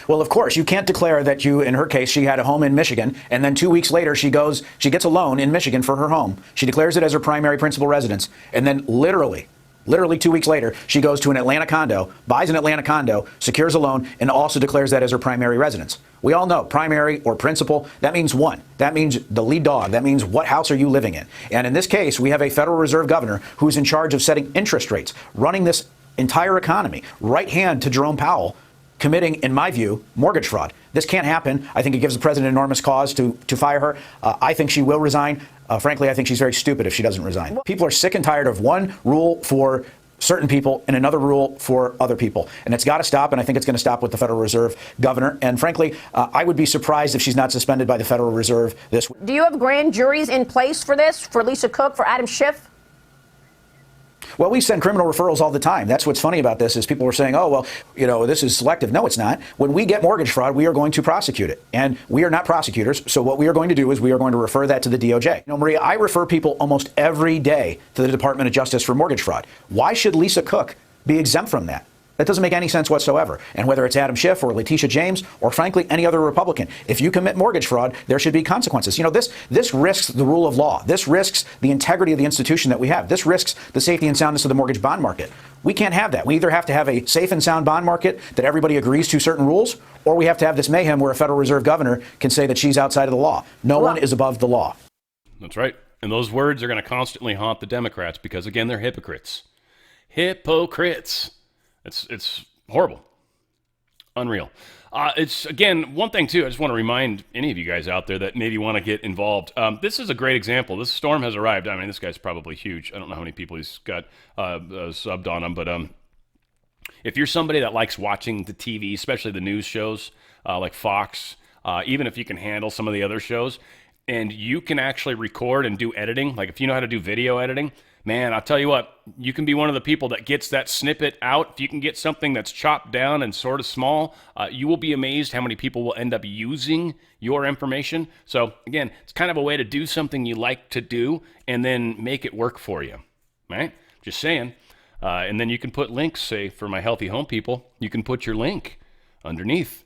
Speaker 9: Well, of course, you can't declare that in her case, she had a home in Michigan, and then 2 weeks later, she gets a loan in Michigan for her home. She declares it as her primary principal residence, and then literally 2 weeks later, she goes to an Atlanta condo, buys an Atlanta condo, secures a loan, and also declares that as her primary residence. We all know primary or principal, that means one. That means the lead dog. That means what house are you living in? And in this case, we have a Federal Reserve governor who's in charge of setting interest rates, running this entire economy, right hand to Jerome Powell, committing, in my view, mortgage fraud. This can't happen. I think it gives the president enormous cause to fire her. I think she will resign. Frankly, I think she's very stupid if she doesn't resign. People are sick and tired of one rule for certain people and another rule for other people. And it's got to stop, and I think it's going to stop with the Federal Reserve governor. And frankly, I would be surprised if she's not suspended by the Federal Reserve this week.
Speaker 10: Do you have grand juries in place for this, for Lisa Cook, for Adam Schiff?
Speaker 9: Well, we send criminal referrals all the time. That's what's funny about this is people are saying, oh, well, you know, this is selective. No, it's not. When we get mortgage fraud, we are going to prosecute it. And we are not prosecutors. So what we are going to do is we are going to refer that to the DOJ. You know, Maria, I refer people almost every day to the Department of Justice for mortgage fraud. Why should Lisa Cook be exempt from that? That doesn't make any sense whatsoever. And whether it's Adam Schiff or Letitia James or, frankly, any other Republican, if you commit mortgage fraud, there should be consequences. You know, this risks the rule of law. This risks the integrity of the institution that we have. This risks the safety and soundness of the mortgage bond market. We can't have that. We either have to have a safe and sound bond market that everybody agrees to certain rules, or we have to have this mayhem where a Federal Reserve governor can say that she's outside of the law. No one is above the law.
Speaker 1: That's right. And those words are going to constantly haunt the Democrats because, again, they're hypocrites. Hypocrites. It's horrible. Unreal. It's, again, one thing, too, I just want to remind any of you guys out there that maybe want to get involved. This is a great example. This storm has arrived. I mean, this guy's probably huge. I don't know how many people he's got subbed on him, but if you're somebody that likes watching the TV, especially the news shows like Fox, even if you can handle some of the other shows, and you can actually record and do editing, like if you know how to do video editing, man, I'll tell you what, you can be one of the people that gets that snippet out. If you can get something that's chopped down and sort of small, you will be amazed how many people will end up using your information. So, again, it's kind of a way to do something you like to do and then make it work for you, right? Just saying. And then you can put links, say, for my healthy home people, you can put your link underneath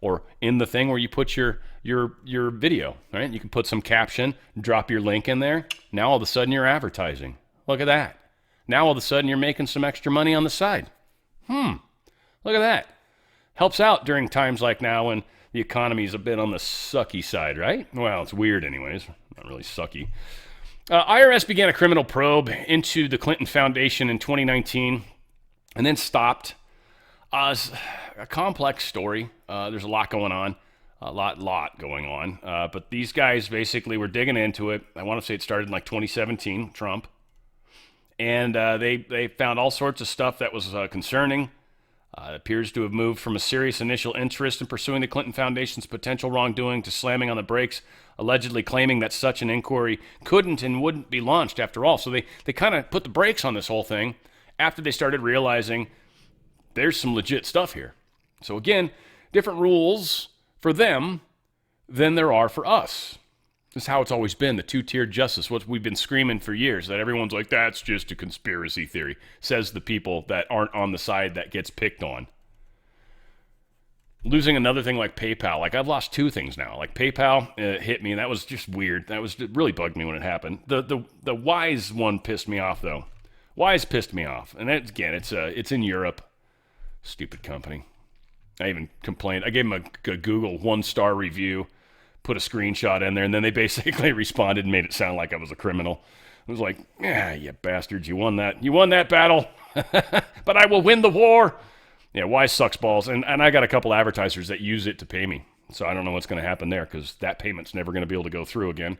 Speaker 1: or in the thing where you put your video, right? You can put some caption, drop your link in there. Now, all of a sudden, you're advertising. Look at that. Now, all of a sudden, you're making some extra money on the side. Look at that. Helps out during times like now when the economy's a bit on the sucky side, right? Well, it's weird anyways. Not really sucky. IRS began a criminal probe into the Clinton Foundation in 2019 and then stopped. It's a complex story. There's a lot going on. A lot going on. But these guys basically were digging into it. I want to say it started in like 2017, Trump. And they found all sorts of stuff that was concerning. It appears to have moved from a serious initial interest in pursuing the Clinton Foundation's potential wrongdoing to slamming on the brakes, allegedly claiming that such an inquiry couldn't and wouldn't be launched after all. So they kind of put the brakes on this whole thing after they started realizing there's some legit stuff here. So again, different rules for them than there are for us. This is how it's always been, the two-tiered justice, what we've been screaming for years, that everyone's like, that's just a conspiracy theory, says the people that aren't on the side that gets picked on. losing another thing like PayPal. Like, I've lost two things now. Like, PayPal hit me, and that was just weird. It really bugged me when it happened. The Wise one pissed me off, though. Wise pissed me off. And again, it's in Europe. Stupid company. I even complained. I gave them a Google 1-star review, put a screenshot in there, and then they basically responded and made it sound like I was a criminal. I was like, yeah, you bastards, you won that. You won that battle, but I will win the war. Yeah, Wise sucks balls, and I got a couple advertisers that use it to pay me, so I don't know what's going to happen there, because that payment's never going to be able to go through again.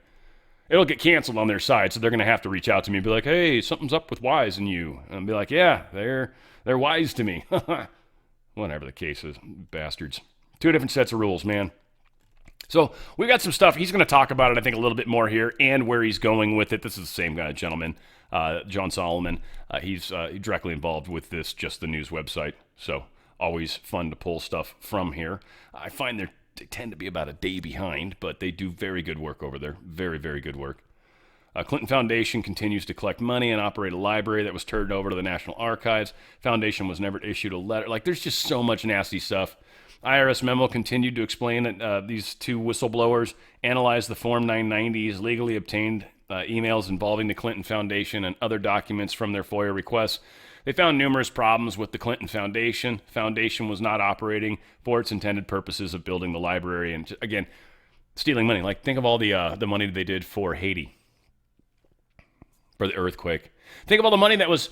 Speaker 1: It'll get canceled on their side, so they're going to have to reach out to me and be like, hey, something's up with Wise and you. And I'll be like, yeah, they're wise to me. Whatever the case is, bastards. Two different sets of rules, man. So we got some stuff. He's going to talk about it, I think, a little bit more here and where he's going with it. This is the same guy, gentleman, John Solomon. He's directly involved with this, Just the News website. So always fun to pull stuff from here. I find they tend to be about a day behind, but they do very good work over there. Very, very good work. Clinton Foundation continues to collect money and operate a library that was turned over to the National Archives. Foundation was never issued a letter. Like, there's just so much nasty stuff. IRS memo continued to explain that these two whistleblowers analyzed the Form 990s, legally obtained emails involving the Clinton Foundation and other documents from their FOIA requests. They found numerous problems with the Clinton Foundation. Foundation was not operating for its intended purposes of building the library and, again, stealing money. Like, think of all the money they did for Haiti, for the earthquake. Think of all the money that was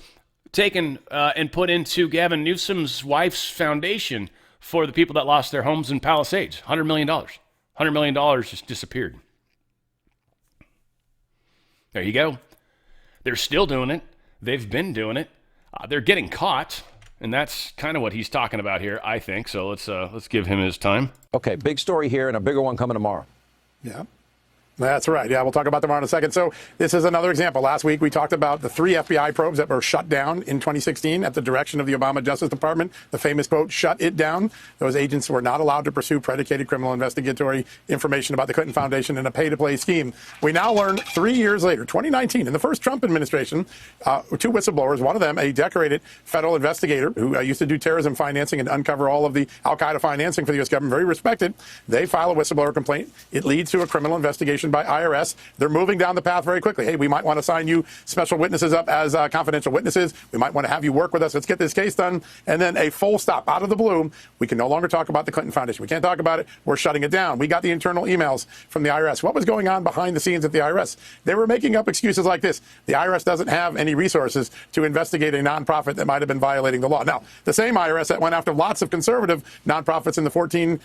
Speaker 1: taken and put into Gavin Newsom's wife's foundation for the people that lost their homes in Palisades. $100 million. $100 million just disappeared. There you go. They're still doing it. They've been doing it. They're getting caught, and that's kind of what he's talking about here, I think. So let's give him his time.
Speaker 11: Okay, big story here and a bigger one coming tomorrow.
Speaker 12: Yeah. That's right. Yeah, we'll talk about them in a second. So this is another example. Last week, we talked about the 3 FBI probes that were shut down in 2016 at the direction of the Obama Justice Department. The famous quote, shut it down. Those agents were not allowed to pursue predicated criminal investigatory information about the Clinton Foundation in a pay-to-play scheme. We now learn 3 years later, 2019, in the first Trump administration, 2 whistleblowers, one of them a decorated federal investigator who used to do terrorism financing and uncover all of the al-Qaeda financing for the U.S. government, very respected. They file a whistleblower complaint. It leads to a criminal investigation by IRS. They're moving down the path very quickly. Hey, we might want to sign you special witnesses up as confidential witnesses. We might want to have you work with us. Let's get this case done. And then a full stop out of the blue. We can no longer talk about the Clinton Foundation. We can't talk about it. We're shutting it down. We got the internal emails from the IRS. What was going on behind the scenes at the IRS? They were making up excuses like this. The IRS doesn't have any resources to investigate a nonprofit that might have been violating the law. Now, the same IRS that went after lots of conservative nonprofits in the 14-15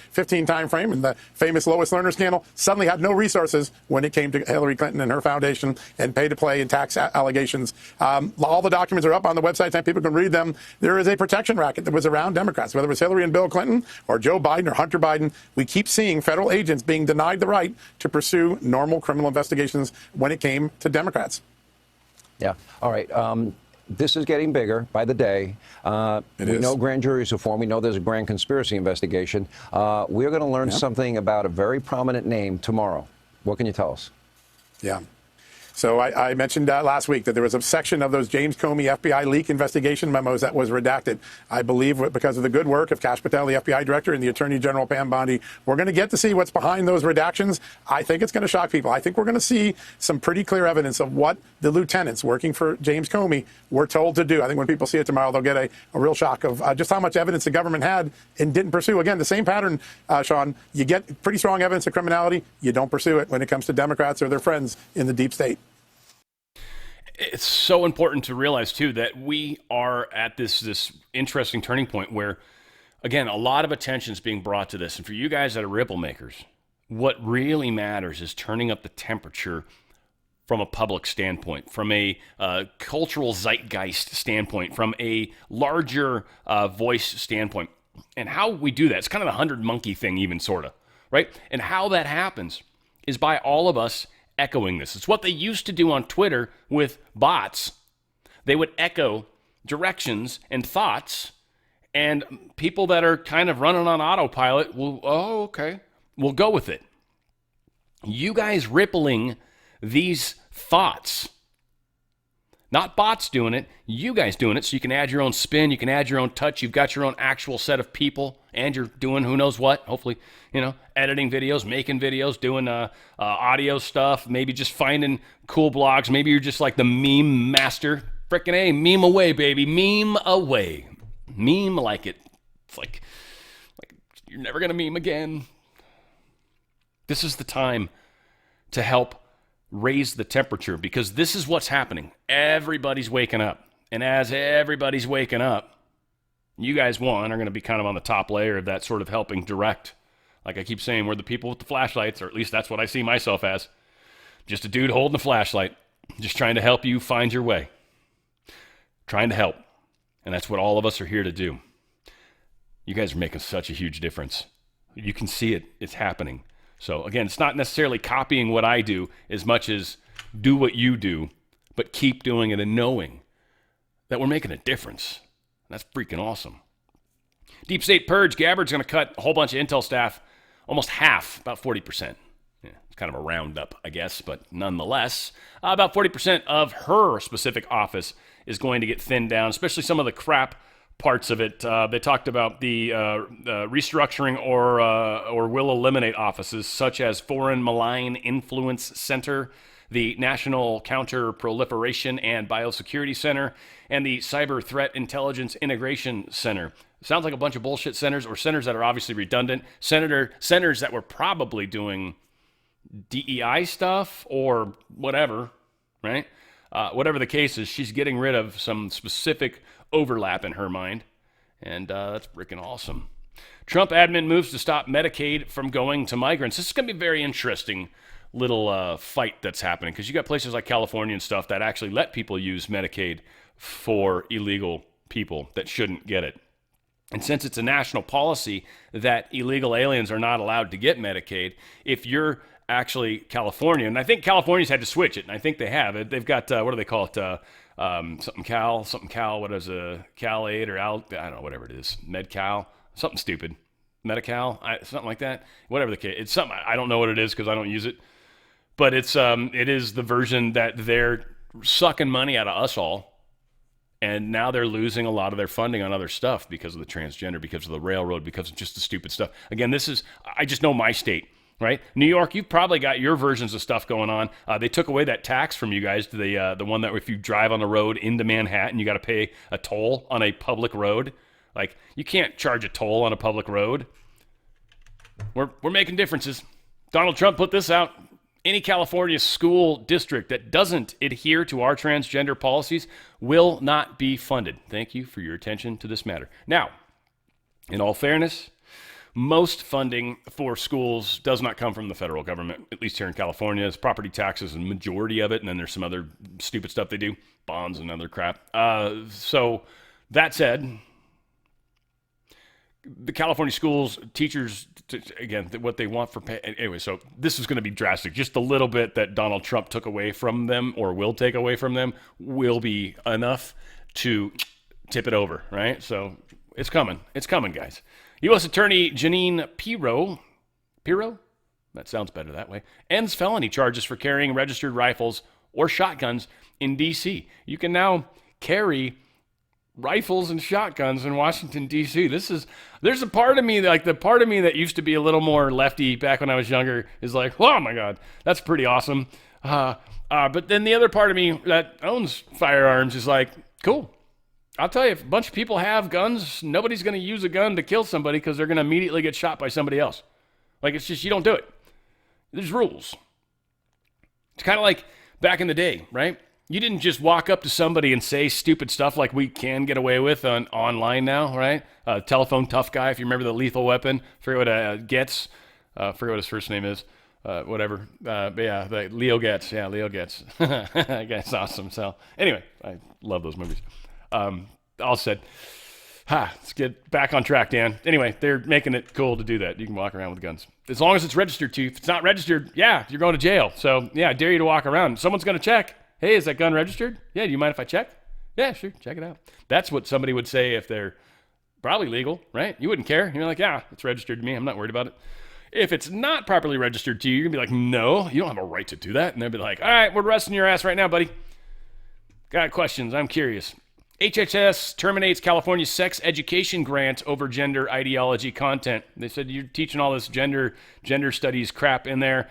Speaker 12: timeframe and the famous Lois Lerner scandal suddenly had no resources when it came to Hillary Clinton and her foundation and pay-to-play and tax allegations. All the documents are up on the website, and people can read them. There is a protection racket that was around Democrats, whether it was Hillary and Bill Clinton or Joe Biden or Hunter Biden. We keep seeing federal agents being denied the right to pursue normal criminal investigations when it came to Democrats.
Speaker 11: Yeah. All right. This is getting bigger by the day. We know grand juries are formed. We know there's a grand conspiracy investigation. We're going to learn something about a very prominent name tomorrow. What can you tell us?
Speaker 12: Yeah. So I mentioned last week that there was a section of those James Comey FBI leak investigation memos that was redacted. I believe because of the good work of Kash Patel, the FBI director, and the Attorney General Pam Bondi, we're going to get to see what's behind those redactions. I think it's going to shock people. I think we're going to see some pretty clear evidence of what the lieutenants working for James Comey were told to do. I think when people see it tomorrow, they'll get a real shock of just how much evidence the government had and didn't pursue. Again, the same pattern, Sean. You get pretty strong evidence of criminality. You don't pursue it when it comes to Democrats or their friends in the deep state.
Speaker 1: It's so important to realize, too, that we are at this interesting turning point where, again, a lot of attention is being brought to this. And for you guys that are ripple makers, what really matters is turning up the temperature from a public standpoint, from a cultural zeitgeist standpoint, from a larger voice standpoint. And how we do that, it's kind of the 100 monkey thing even, sort of, right? And how that happens is by all of us echoing this. It's what they used to do on Twitter with bots. They would echo directions and thoughts, and people that are kind of running on autopilot will, we'll go with it. You guys rippling these thoughts Not bots doing it, you guys doing it, so you can add your own spin, you can add your own touch, you've got your own actual set of people, and you're doing who knows what, hopefully, editing videos, making videos, doing audio stuff, maybe just finding cool blogs, maybe you're just like the meme master. Frickin' A, meme away, baby, meme away. Meme like it. It's like you're never gonna meme again. This is the time to help raise the temperature, because this is what's happening. Everybody's waking up. And as everybody's waking up, you guys, are going to be kind of on the top layer of that sort of helping direct. Like I keep saying, we're the people with the flashlights, or at least that's what I see myself as. Just a dude holding a flashlight, just trying to help you find your way. Trying to help. And that's what all of us are here to do. You guys are making such a huge difference. You can see it. It's happening. So again, it's not necessarily copying what I do as much as do what you do, but keep doing it and knowing that we're making a difference. That's freaking awesome. Deep State Purge, Gabbard's going to cut a whole bunch of Intel staff, almost half, about 40%. Yeah, it's kind of a roundup, I guess, but nonetheless, about 40% of her specific office is going to get thinned down, especially some of the crap parts of it. They talked about the restructuring or will eliminate offices such as Foreign Malign Influence Center, the National Counter-Proliferation and Biosecurity Center, and the Cyber Threat Intelligence Integration Center. Sounds like a bunch of bullshit centers, or centers that are obviously redundant. Centers that were probably doing DEI stuff or whatever, right? Whatever the case is, she's getting rid of some specific overlap in her mind, and that's freaking awesome. Trump admin moves to stop Medicaid from going to migrants. This is going to be a very interesting little fight that's happening, because you got places like California and stuff that actually let people use Medicaid for illegal people that shouldn't get it. And since it's a national policy that illegal aliens are not allowed to get Medicaid, if you're actually California, and I think California's had to switch it, and I think they have. They've got, what do they call it? Something Cal, what is a Cal Aid or Al, I don't know, whatever it is, Med-Cal, something stupid, Medi-Cal, something like that, whatever the case. It's something, I don't know what it is because I don't use it, but it is the version that they're sucking money out of us all, and now they're losing a lot of their funding on other stuff because of the transgender, because of the railroad, because of just the stupid stuff. Again, I just know my state. Right? New York, you've probably got your versions of stuff going on. They took away that tax from you guys, the one that if you drive on the road into Manhattan, you got to pay a toll on a public road. Like, you can't charge a toll on a public road. We're making differences. Donald Trump put this out. Any California school district that doesn't adhere to our transgender policies will not be funded. Thank you for your attention to this matter. Now, in all fairness, most funding for schools does not come from the federal government, at least here in California. It's property taxes, and majority of it, and then there's some other stupid stuff they do, bonds and other crap. So that said, the California schools, teachers, again, what they want for pay. Anyway, so this is going to be drastic. Just a little bit that Donald Trump took away from them, or will take away from them, will be enough to tip it over, right? So it's coming. It's coming, guys. U.S. Attorney Jeanine Pirro, that sounds better that way, ends felony charges for carrying registered rifles or shotguns in D.C. You can now carry rifles and shotguns in Washington, D.C. There's a part of me, like the part of me that used to be a little more lefty back when I was younger, is like, oh my God, that's pretty awesome. But then the other part of me that owns firearms is like, cool. I'll tell you, if a bunch of people have guns, nobody's going to use a gun to kill somebody because they're going to immediately get shot by somebody else. Like, it's just, you don't do it. There's rules. It's kind of like back in the day, right? You didn't just walk up to somebody and say stupid stuff like we can get away with online now, right? Telephone tough guy, if you remember the Lethal Weapon. Forget what Getz. Forget what his first name is. Whatever. But yeah, Leo Getz. Yeah, Leo Getz. That guy's awesome. So anyway, I love those movies. All said, let's get back on track, Dan. Anyway, they're making it cool to do that. You can walk around with guns. As long as it's registered to you. If it's not registered, yeah, you're going to jail. So, yeah, I dare you to walk around. Someone's going to check. Hey, is that gun registered? Yeah, do you mind if I check? Yeah, sure, check it out. That's what somebody would say if they're probably legal, right? You wouldn't care. You're like, yeah, it's registered to me. I'm not worried about it. If it's not properly registered to you, you're going to be like, no, you don't have a right to do that. And they'll be like, all right, we're arresting your ass right now, buddy. Got questions. I'm curious. HHS terminates California's sex education grant over gender ideology content. They said you're teaching all this gender studies crap in there.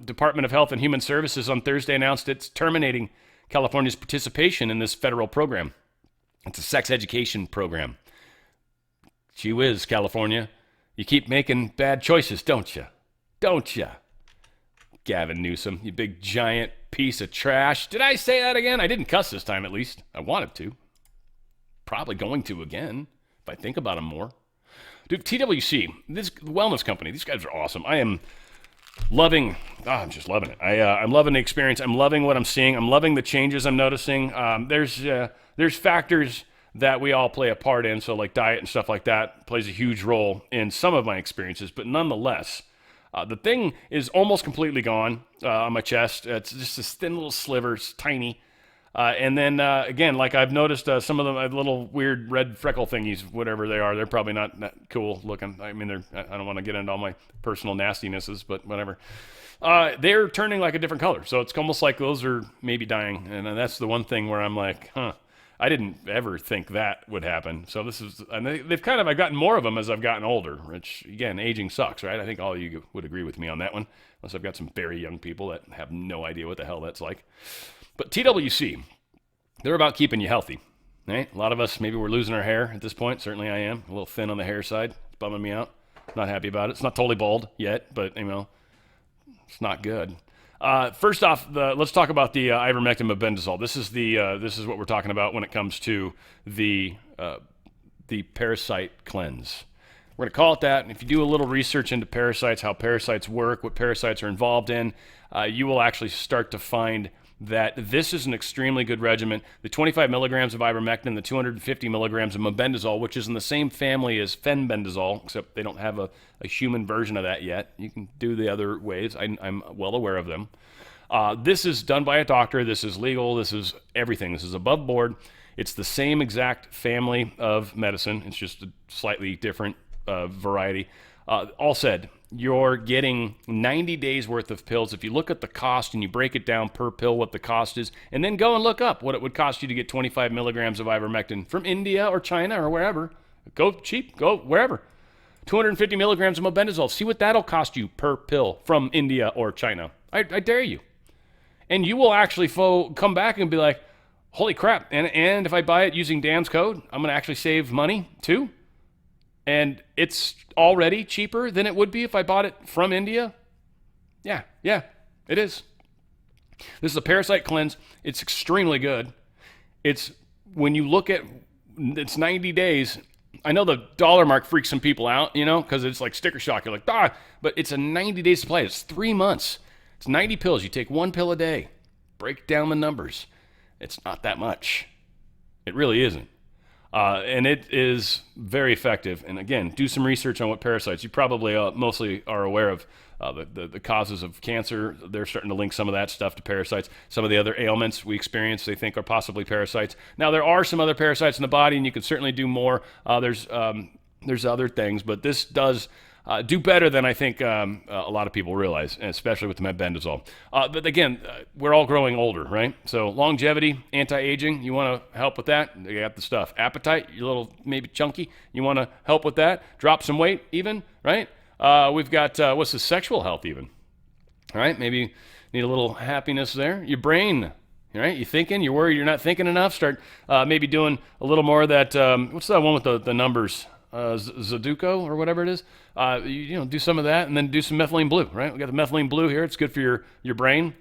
Speaker 1: Department of Health and Human Services on Thursday announced it's terminating California's participation in this federal program. It's a sex education program. Gee whiz, California. You keep making bad choices, don't you? Don't you? Gavin Newsom, you big giant piece of trash. Did I say that again? I didn't cuss this time, at least. I wanted to. Probably going to again, if I think about them more. Dude, TWC, this wellness company, these guys are awesome. I am loving, I'm just loving it. I'm loving the experience. I'm loving what I'm seeing. I'm loving the changes I'm noticing. There's factors that we all play a part in, so like diet and stuff like that plays a huge role in some of my experiences, but nonetheless, the thing is almost completely gone on my chest. It's just this thin little sliver, it's tiny. And then, again, like I've noticed some of them have little weird red freckle thingies, whatever they are. They're probably not that cool looking. I mean, I don't want to get into all my personal nastinesses, but whatever. They're turning like a different color. So it's almost like those are maybe dying. And that's the one thing where I'm like, I didn't ever think that would happen. So this is, and I've gotten more of them as I've gotten older, which again, aging sucks, right? I think all of you would agree with me on that one, unless I've got some very young people that have no idea what the hell that's like. But TWC, they're about keeping you healthy, right? A lot of us, maybe we're losing our hair at this point. Certainly I am. A little thin on the hair side. It's bumming me out. Not happy about it. It's not totally bald yet, but, it's not good. First off, let's talk about the ivermectin mebendazole. This is what we're talking about when it comes to the parasite cleanse. We're going to call it that. And if you do a little research into parasites, how parasites work, what parasites are involved in, you will actually start to find that this is an extremely good regimen. The 25 milligrams of ivermectin, the 250 milligrams of mebendazole, which is in the same family as fenbendazole, except they don't have a human version of that yet. You can do the other ways. I'm well aware of them. This is done by a doctor. This is legal. This is everything. This is above board. It's the same exact family of medicine. It's just a slightly different variety. All said, you're getting 90 days worth of pills. If you look at the cost and you break it down per pill what the cost is, and then go and look up what it would cost you to get 25 milligrams of ivermectin from India or China or wherever. Go cheap, go wherever. 250 milligrams of mebendazole. See what that'll cost you per pill from India or China. I dare you. And you will actually come back and be like, holy crap. And if I buy it using Dan's code, I'm going to actually save money too. And it's already cheaper than it would be if I bought it from India. Yeah, it is. This is a parasite cleanse. It's extremely good. It's, when you look at, it's 90 days. I know the dollar mark freaks some people out, because it's like sticker shock. You're like, but it's a 90-day supply. It's 3 months. It's 90 pills. You take 1 pill a day. Break down the numbers. It's not that much. It really isn't. And it is very effective. And again, do some research on what parasites. You probably mostly are aware of the causes of cancer. They're starting to link some of that stuff to parasites. Some of the other ailments we experience, they think are possibly parasites. Now, there are some other parasites in the body, and you can certainly do more. There's other things, but this does do better than I think a lot of people realize, especially with the mebendazole. But again, we're all growing older, right? So longevity, anti-aging, you want to help with that? You got the stuff. Appetite, you're a little maybe chunky. You want to help with that? Drop some weight even, right? We've got, what's the sexual health even? All right, maybe you need a little happiness there. Your brain, right? You thinking? You're worried you're not thinking enough? Start maybe doing a little more of that, what's that one with the numbers? Zaduco or whatever it is, do some of that, and then do some methylene blue, right? We got the methylene blue here. It's good for your brain,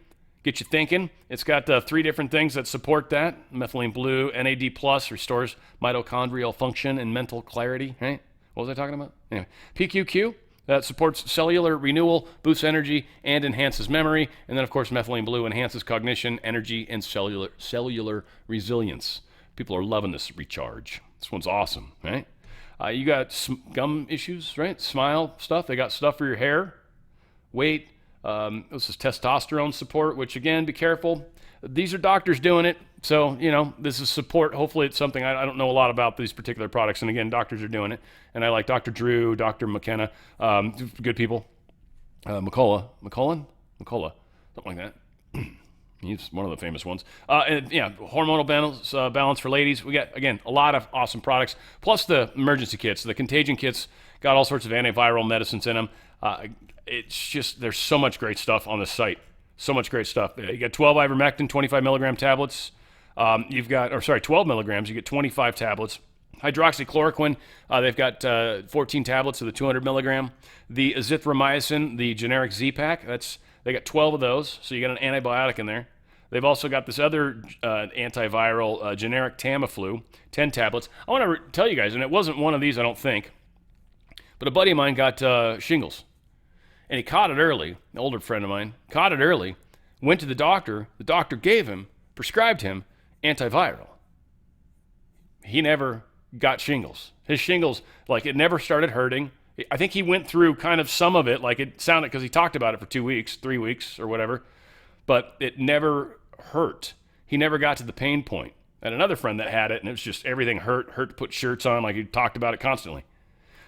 Speaker 1: get you thinking. It's got 3 different things that support that. Methylene blue, NAD plus restores mitochondrial function and mental clarity, right? What was I talking about? Anyway, PQQ, that supports cellular renewal, boosts energy, and enhances memory. And then, of course, methylene blue enhances cognition, energy, and cellular resilience. People are loving this recharge. This one's awesome, right? You got gum issues, right? Smile stuff. They got stuff for your hair, weight. This is testosterone support, which, again, be careful. These are doctors doing it. So, this is support. Hopefully it's something, I don't know a lot about these particular products. And again, doctors are doing it. And I like Dr. Drew, Dr. McKenna, good people. McCullough, something like that. He's one of the famous ones. And yeah, hormonal balance for ladies. We got, again, a lot of awesome products. Plus the emergency kits. The contagion kits got all sorts of antiviral medicines in them. It's just, there's so much great stuff on the site. So much great stuff. You got 12 ivermectin, 25 milligram tablets. 12 milligrams. You get 25 tablets. Hydroxychloroquine, they've got 14 tablets of the 200 milligram. The azithromycin, the generic Z-Pack, they got 12 of those, so you got an antibiotic in there. They've also got this other antiviral generic Tamiflu, 10 tablets. I want to tell you guys, and it wasn't one of these, I don't think, but a buddy of mine got shingles, and he caught it early. An older friend of mine caught it early, went to the doctor prescribed him antiviral. He never got shingles. His shingles, it never started hurting. I think he went through kind of some of it, it sounded, because he talked about it for 2 weeks, 3 weeks, or whatever, but it never hurt. He never got to the pain point. And another friend that had it, and it was just everything hurt to put shirts on, he talked about it constantly.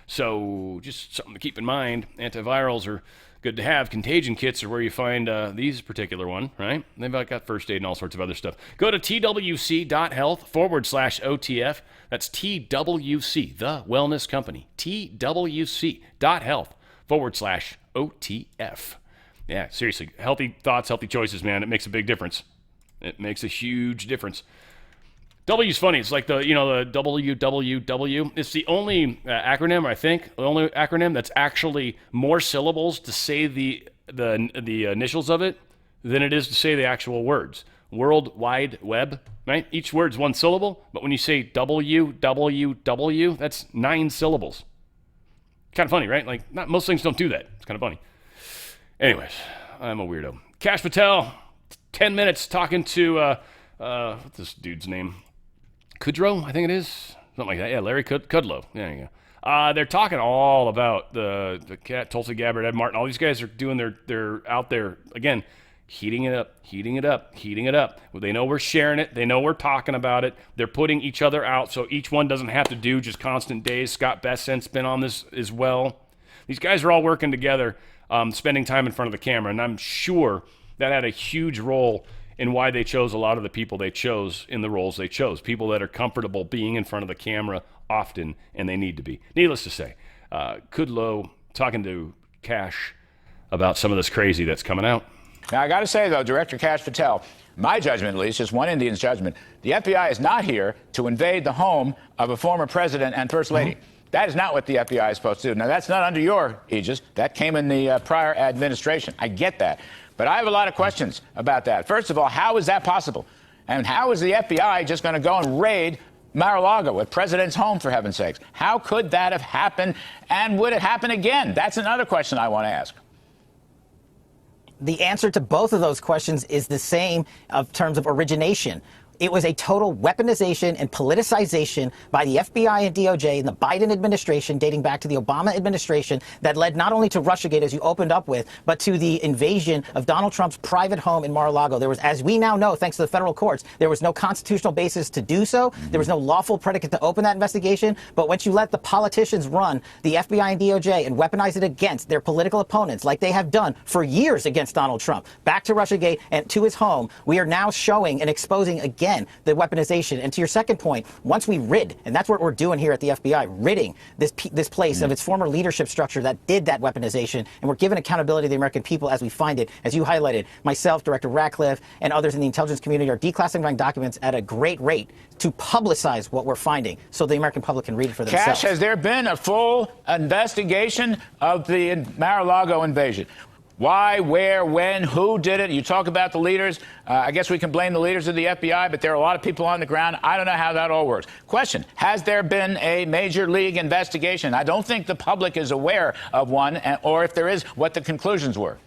Speaker 1: So just something to keep in mind. Antivirals are good to have. Contagion kits are where you find these particular one, right? They've got first aid and all sorts of other stuff. Go to twc.health/OTF. That's TWC, the wellness company. twc.health/OTF. Yeah, seriously. Healthy thoughts, healthy choices, man. It makes a big difference. It makes a huge difference. W's funny. It's like the WWW. It's the only acronym, I think, the only acronym that's actually more syllables to say the initials of it than it is to say the actual words. World Wide Web, right? Each word's one syllable, but when you say WWW, that's 9 syllables. Kind of funny, right? Not most things don't do that. It's kind of funny. Anyways, I'm a weirdo. Kash Patel, 10 minutes talking to what's this dude's name? Kudrow, I think it is. Something like that. Yeah, Larry Kudlow. There you go. They're talking all about the cat, Tulsi Gabbard, Ed Martin. All these guys are doing they're out there, again, heating it up. Well, they know we're sharing it. They know we're talking about it. They're putting each other out so each one doesn't have to do just constant days. Scott Bessent's been on this as well. These guys are all working together, spending time in front of the camera, and I'm sure that had a huge role in why they chose a lot of the people they chose in the roles they chose. People that are comfortable being in front of the camera often, and they need to be. Needless to say, Kudlow talking to Kash about some of this crazy that's coming out.
Speaker 13: Now, I got to say, though, Director Kash Patel, my judgment at least, just one Indian's judgment, the FBI is not here to invade the home of a former president and first lady. That is not what the FBI is supposed to do. Now, that's not under your aegis. That came in the prior administration. I get that. But I have a lot of questions about that. First of all, how is that possible? And how is the FBI just going to go and raid Mar-a-Lago, a president's home, for heaven's sakes? How could that have happened? And would it happen again? That's another question I want to ask.
Speaker 14: The answer to both of those questions is the same in terms of origination. It was a total weaponization and politicization by the FBI and DOJ in the Biden administration, dating back to the Obama administration, that led not only to Russiagate, as you opened up with, but to the invasion of Donald Trump's private home in Mar-a-Lago. There was, as we now know, thanks to the federal courts, there was no constitutional basis to do so. There was no lawful predicate to open that investigation. But once you let the politicians run the FBI and DOJ and weaponize it against their political opponents, like they have done for years against Donald Trump, back to Russiagate and to his home, we are now showing and exposing again the weaponization. And to your second point, once we rid, and that's what we're doing here at the FBI, ridding this place of its former leadership structure that did that weaponization, and we're giving accountability to the American people as we find it. As you highlighted, myself, Director Ratcliffe, and others in the intelligence community are declassifying documents at a great rate to publicize what we're finding so the American public can read it for themselves.
Speaker 13: Kash, has there been a full investigation of the Mar-a-Lago invasion? Why, where, when, who did it? You talk about the leaders. I guess we can blame the leaders of the FBI, but there are a lot of people on the ground. I don't know how that all works. Question, has there been a major league investigation? I don't think the public is aware of one, or if there is, what the conclusions were.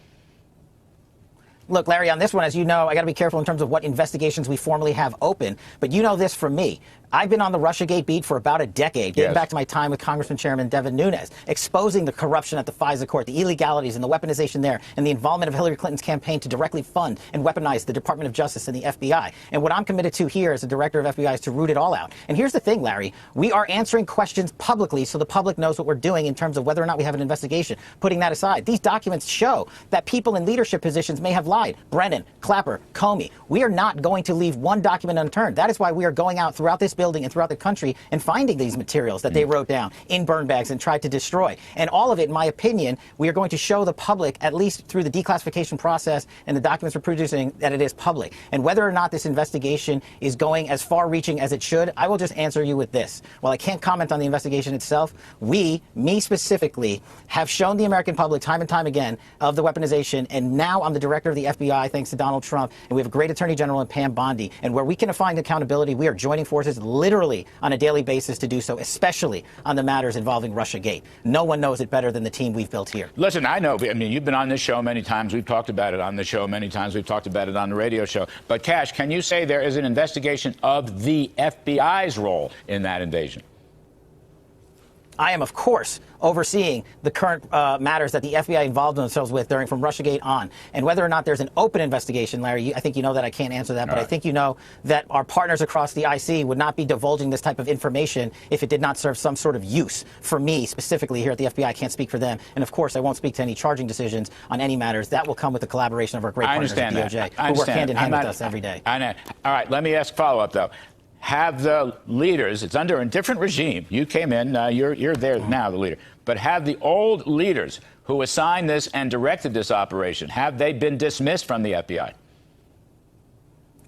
Speaker 14: Look, Larry, on this one, as you know, I got to be careful in terms of what investigations we formally have open. But you know this from me. I've been on the Russiagate beat for about a decade, getting back to my time with Congressman Chairman Devin Nunes, exposing the corruption at the FISA court, the illegalities and the weaponization there, and the involvement of Hillary Clinton's campaign to directly fund and weaponize the Department of Justice and the FBI. And what I'm committed to here as the director of FBI is to root it all out. And here's the thing, Larry. We are answering questions publicly so the public knows what we're doing in terms of whether or not we have an investigation. Putting that aside, these documents show that people in leadership positions may have lied. lied. Brennan, Clapper, Comey. We are not going to leave one document unturned. That is why we are going out throughout this building and throughout the country and finding these materials that they wrote down in burn bags and tried to destroy. And all of it, in my opinion, we are going to show the public, at least through the declassification process and the documents we're producing, that it is public. And whether or not this investigation is going as far-reaching as it should, I will just answer you with this. While I can't comment on the investigation itself, me specifically, have shown the American public time and time again of the weaponization, and now I'm the director of the FBI, thanks to Donald Trump, and we have a great Attorney General in Pam Bondi. And where we can find accountability, we are joining forces literally on a daily basis to do so, especially on the matters involving Russiagate. No one knows it better than the team we've built here.
Speaker 13: Listen, I know. I mean, you've been on this show many times. We've talked about it on the show many times. We've talked about it on the radio show. But, Cash, can you say there is an investigation of the FBI's role in that invasion?
Speaker 14: I am, of course, overseeing the current matters that the FBI involved themselves with from Russiagate on. And whether or not there's an open investigation, Larry, I think you know that I can't answer that, but I think you know that our partners across the IC would not be divulging this type of information if it did not serve some sort of use. For me, specifically here at the FBI, I can't speak for them. And of course, I won't speak to any charging decisions on any matters. That will come with the collaboration of our great partners at DOJ, who work hand in hand with us every day.
Speaker 13: I know. All right, let me ask follow-up, though. Have the leaders, it's under a different regime. You came in, you're there now, the leader. But have the old leaders who assigned this and directed this operation, have they been dismissed from the FBI?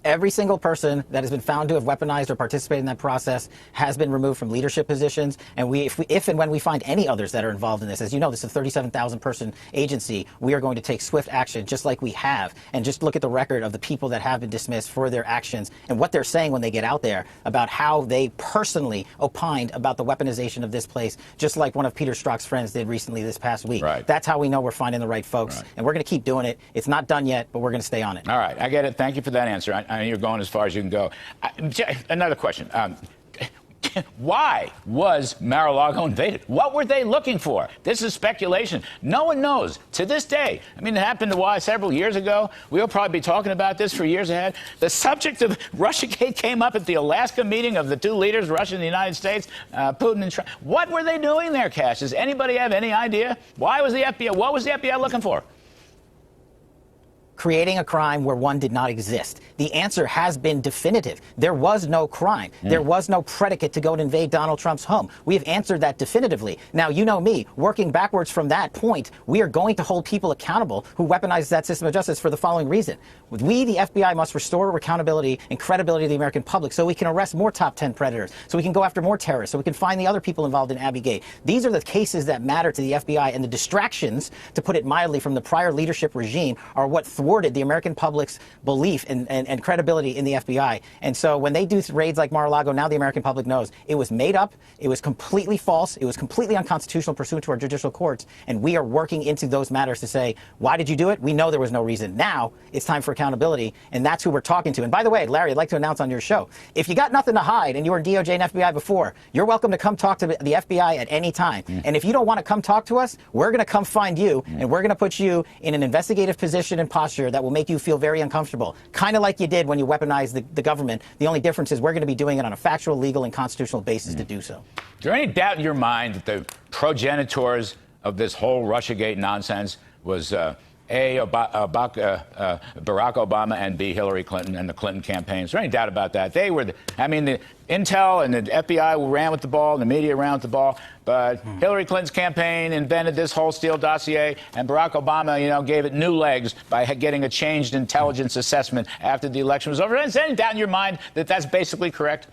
Speaker 14: Every single person that has been found to have weaponized or participated in that process has been removed from leadership positions. And if and when we find any others that are involved in this, as you know, this is a 37,000-person agency, we are going to take swift action just like we have. And just look at the record of the people that have been dismissed for their actions and what they're saying when they get out there about how they personally opined about the weaponization of this place, just like one of Peter Strzok's friends did recently this past week.
Speaker 13: Right.
Speaker 14: That's how we know we're finding the right folks. Right. And we're going to keep doing it. It's not done yet, but we're going to stay on it.
Speaker 13: All right. I get it. Thank you for that answer. I you're going as far as you can go. Another question. Why was Mar-a-Lago invaded? What were they looking for? This is speculation. No one knows to this day. I mean, it happened several years ago. We'll probably be talking about this for years ahead. The subject of Russiagate came up at the Alaska meeting of the two leaders, Russia and the United States, Putin and Trump. What were they doing there, Cash? Does anybody have any idea? Why was the FBI? What was the FBI looking for?
Speaker 14: Creating a crime where one did not exist. The answer has been definitive. There was no crime. There was no predicate to go and invade Donald Trump's home. We have answered that definitively. Now, you know me, working backwards from that point, we are going to hold people accountable who weaponize that system of justice for the following reason. We, the FBI, must restore accountability and credibility of the American public so we can arrest more top 10 predators, so we can go after more terrorists, so we can find the other people involved in Abbey-Gate. These are the cases that matter to the FBI, and the distractions, to put it mildly, from the prior leadership regime are what thwarted the American public's belief and credibility in the FBI. And so when they do raids like Mar-a-Lago, now the American public knows it was made up, it was completely false, it was completely unconstitutional pursuant to our judicial courts, and we are working into those matters to say, why did you do it? We know there was no reason. Now it's time for accountability, and that's who we're talking to. And by the way, Larry, I'd like to announce on your show, if you got nothing to hide and you were in DOJ and FBI before, you're welcome to come talk to the FBI at any time. And if you don't want to come talk to us, we're going to come find you, and we're going to put you in an investigative position and posture that will make you feel very uncomfortable, kind of like you did when you weaponized the government. The only difference is we're going to be doing it on a factual, legal, and constitutional basis to do so.
Speaker 13: Is there any doubt in your mind that the progenitors of this whole Russiagate nonsense was Barack Obama and B, Hillary Clinton and the Clinton campaign? Is there any doubt about that? They were, the Intel and the FBI ran with the ball, and the media ran with the ball, but Hillary Clinton's campaign invented this whole Steele dossier, and Barack Obama, gave it new legs by getting a changed intelligence assessment after the election was over. Is there any doubt in your mind that that's basically correct?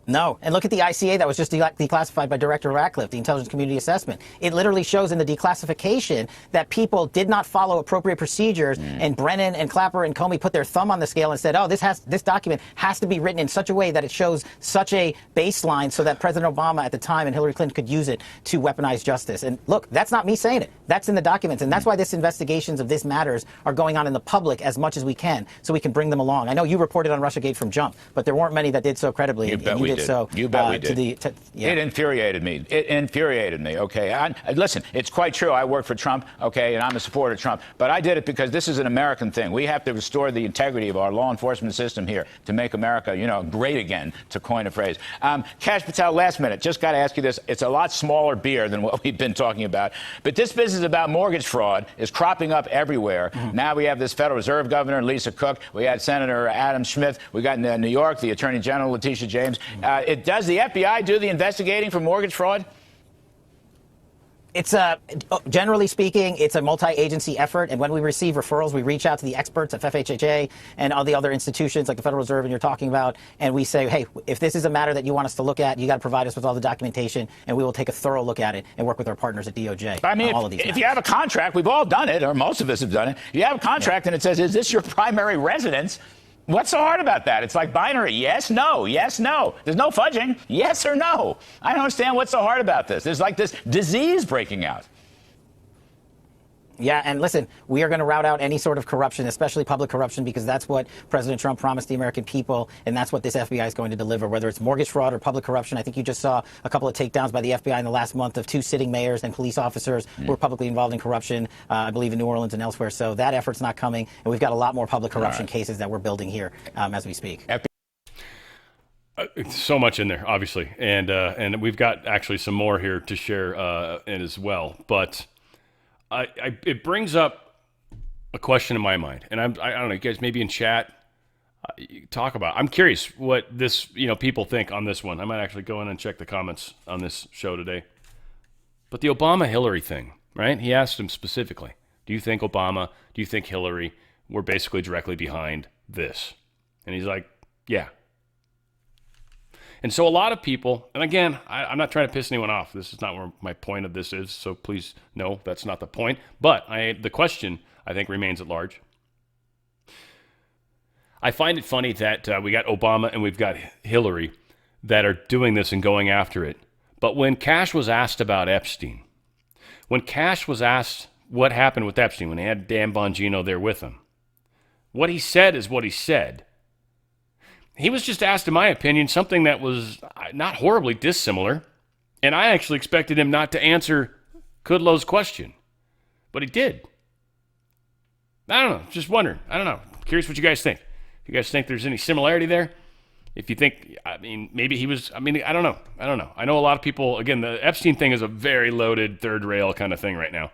Speaker 14: No. And look at the ICA that was just declassified by Director Ratcliffe, the Intelligence Community Assessment. It literally shows in the declassification that people did not follow appropriate procedures, and Brennan and Clapper and Comey put their thumb on the scale and said, oh, this document has to be written in such a way that it shows such a baseline so that President Obama at the time and Hillary Clinton could use it to weaponize justice. And look, that's not me saying it. That's in the documents. And that's why this investigations of this matters are going on in the public as much as we can so we can bring them along. I know you reported on Russiagate from jump, but there weren't many that did so credibly.
Speaker 13: You bet we we did.
Speaker 14: So
Speaker 13: you bet we did. It infuriated me. It infuriated me. Okay, listen, it's quite true. I work for Trump. Okay, and I'm a supporter of Trump, but I did it because this is an American thing. We have to restore the integrity of our law enforcement system here to make America, great again, to coin a phrase. Kash Patel, last minute, just got to ask you this. It's a lot smaller beer than what we've been talking about, but this business about mortgage fraud is cropping up everywhere. Now we have this Federal Reserve Governor, Lisa Cook. We had Senator Adam Smith. We got in New York, the Attorney General, Letitia James. Does the FBI do the investigating for mortgage fraud?
Speaker 14: It's generally speaking, it's a multi-agency effort, and when we receive referrals, we reach out to the experts at FHFA and all the other institutions like the Federal Reserve and you're talking about, and we say, hey, if this is a matter that you want us to look at, you got to provide us with all the documentation, and we will take a thorough look at it and work with our partners at DOJ.
Speaker 13: I mean,
Speaker 14: all of these
Speaker 13: if you have a contract, we've all done it, or most of us have done it. You have a contract and it says, is this your primary residence? What's so hard about that? It's like binary. Yes, no. Yes, no. There's no fudging. Yes or no. I don't understand what's so hard about this. There's like this disease breaking out.
Speaker 14: Yeah, and listen, we are going to rout out any sort of corruption, especially public corruption, because that's what President Trump promised the American people, and that's what this FBI is going to deliver, whether it's mortgage fraud or public corruption. I think you just saw a couple of takedowns by the FBI in the last month of 2 sitting mayors and police officers who were publicly involved in corruption, I believe in New Orleans and elsewhere. So that effort's not coming, and we've got a lot more public corruption cases that we're building here as we speak.
Speaker 1: So much in there, obviously, and we've got actually some more here to share in as well, but it brings up a question in my mind, and I don't know, you guys maybe in chat talk about. I'm curious what this people think on this one. I might actually go in and check the comments on this show today. But the Obama-Hillary thing, right? He asked him specifically, do you think Obama, do you think Hillary were basically directly behind this? And he's like, yeah. And so a lot of people, and again, I'm not trying to piss anyone off. This is not where my point of this is, so please, no, that's not the point. But the question, I think, remains at large. I find it funny that we got Obama and we've got Hillary that are doing this and going after it. But when Kash was asked about Epstein, when Kash was asked what happened with Epstein, when he had Dan Bongino there with him, what he said is what he said. He was just asked, in my opinion, something that was not horribly dissimilar, and I actually expected him not to answer Kudlow's question, but he did. I don't know, just wondering. I don't know. Curious what you guys think. If you guys think there's any similarity there? If you think, maybe he was, I don't know. I know a lot of people, again, the Epstein thing is a very loaded third rail kind of thing right now,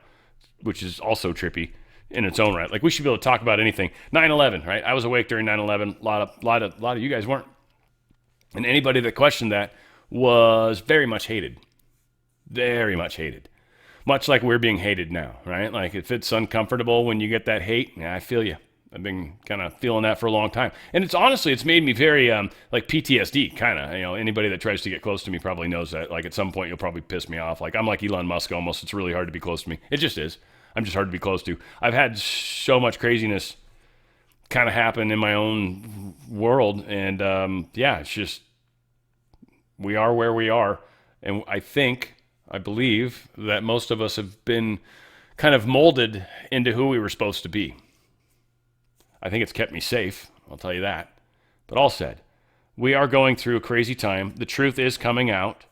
Speaker 1: which is also trippy in its own right. Like, we should be able to talk about anything. 9/11, right? I was awake during 9/11. A lot of you guys weren't. And anybody that questioned that was very much hated. Very much hated. Much like we're being hated now, right? Like, if it's uncomfortable when you get that hate, yeah, I feel you. I've been kind of feeling that for a long time. And it's made me very, like PTSD, kind of. Anybody that tries to get close to me probably knows that. Like, at some point, you'll probably piss me off. Like, I'm like Elon Musk almost. It's really hard to be close to me. It just is. I'm just hard to be close to. I've had so much craziness kind of happen in my own world. And, it's just, we are where we are. And I believe that most of us have been kind of molded into who we were supposed to be. I think it's kept me safe, I'll tell you that. But all said, we are going through a crazy time. The truth is coming out.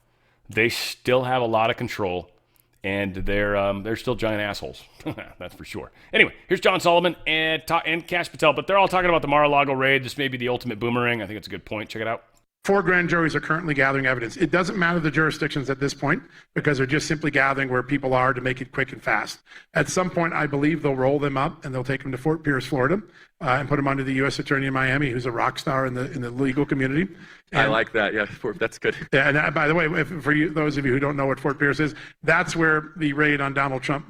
Speaker 1: They still have a lot of control. And they're still giant assholes. That's for sure. Anyway, here's John Solomon and Kash Patel, but they're all talking about the Mar-a-Lago raid. This may be the ultimate boomerang. I think it's a good point. Check it out.
Speaker 12: 4 grand juries are currently gathering evidence. It doesn't matter the jurisdictions at this point because they're just simply gathering where people are to make it quick and fast. At some point, I believe they'll roll them up and they'll take them to Fort Pierce, Florida, and put them under the U.S. Attorney in Miami, who's a rock star in the legal community. And,
Speaker 15: I like that. Yeah, that's good.
Speaker 12: Yeah, and by the way, for you, those of you who don't know what Fort Pierce is, that's where the raid on Donald Trump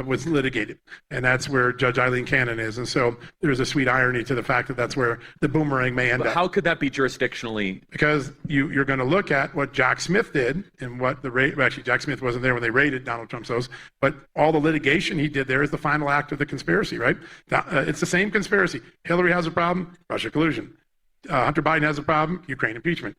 Speaker 12: was litigated, and that's where Judge Eileen Cannon is. And so there's a sweet irony to the fact that that's where the boomerang may end up.
Speaker 15: How could that be jurisdictionally?
Speaker 12: Because you're going to look at what Jack Smith did and what the raid. Well, actually, Jack Smith wasn't there when they raided Donald Trump's house, but all the litigation he did there is the final act of the conspiracy, right? It's the same conspiracy. Hillary has a problem, Russia collusion. Hunter Biden has a problem, Ukraine impeachment.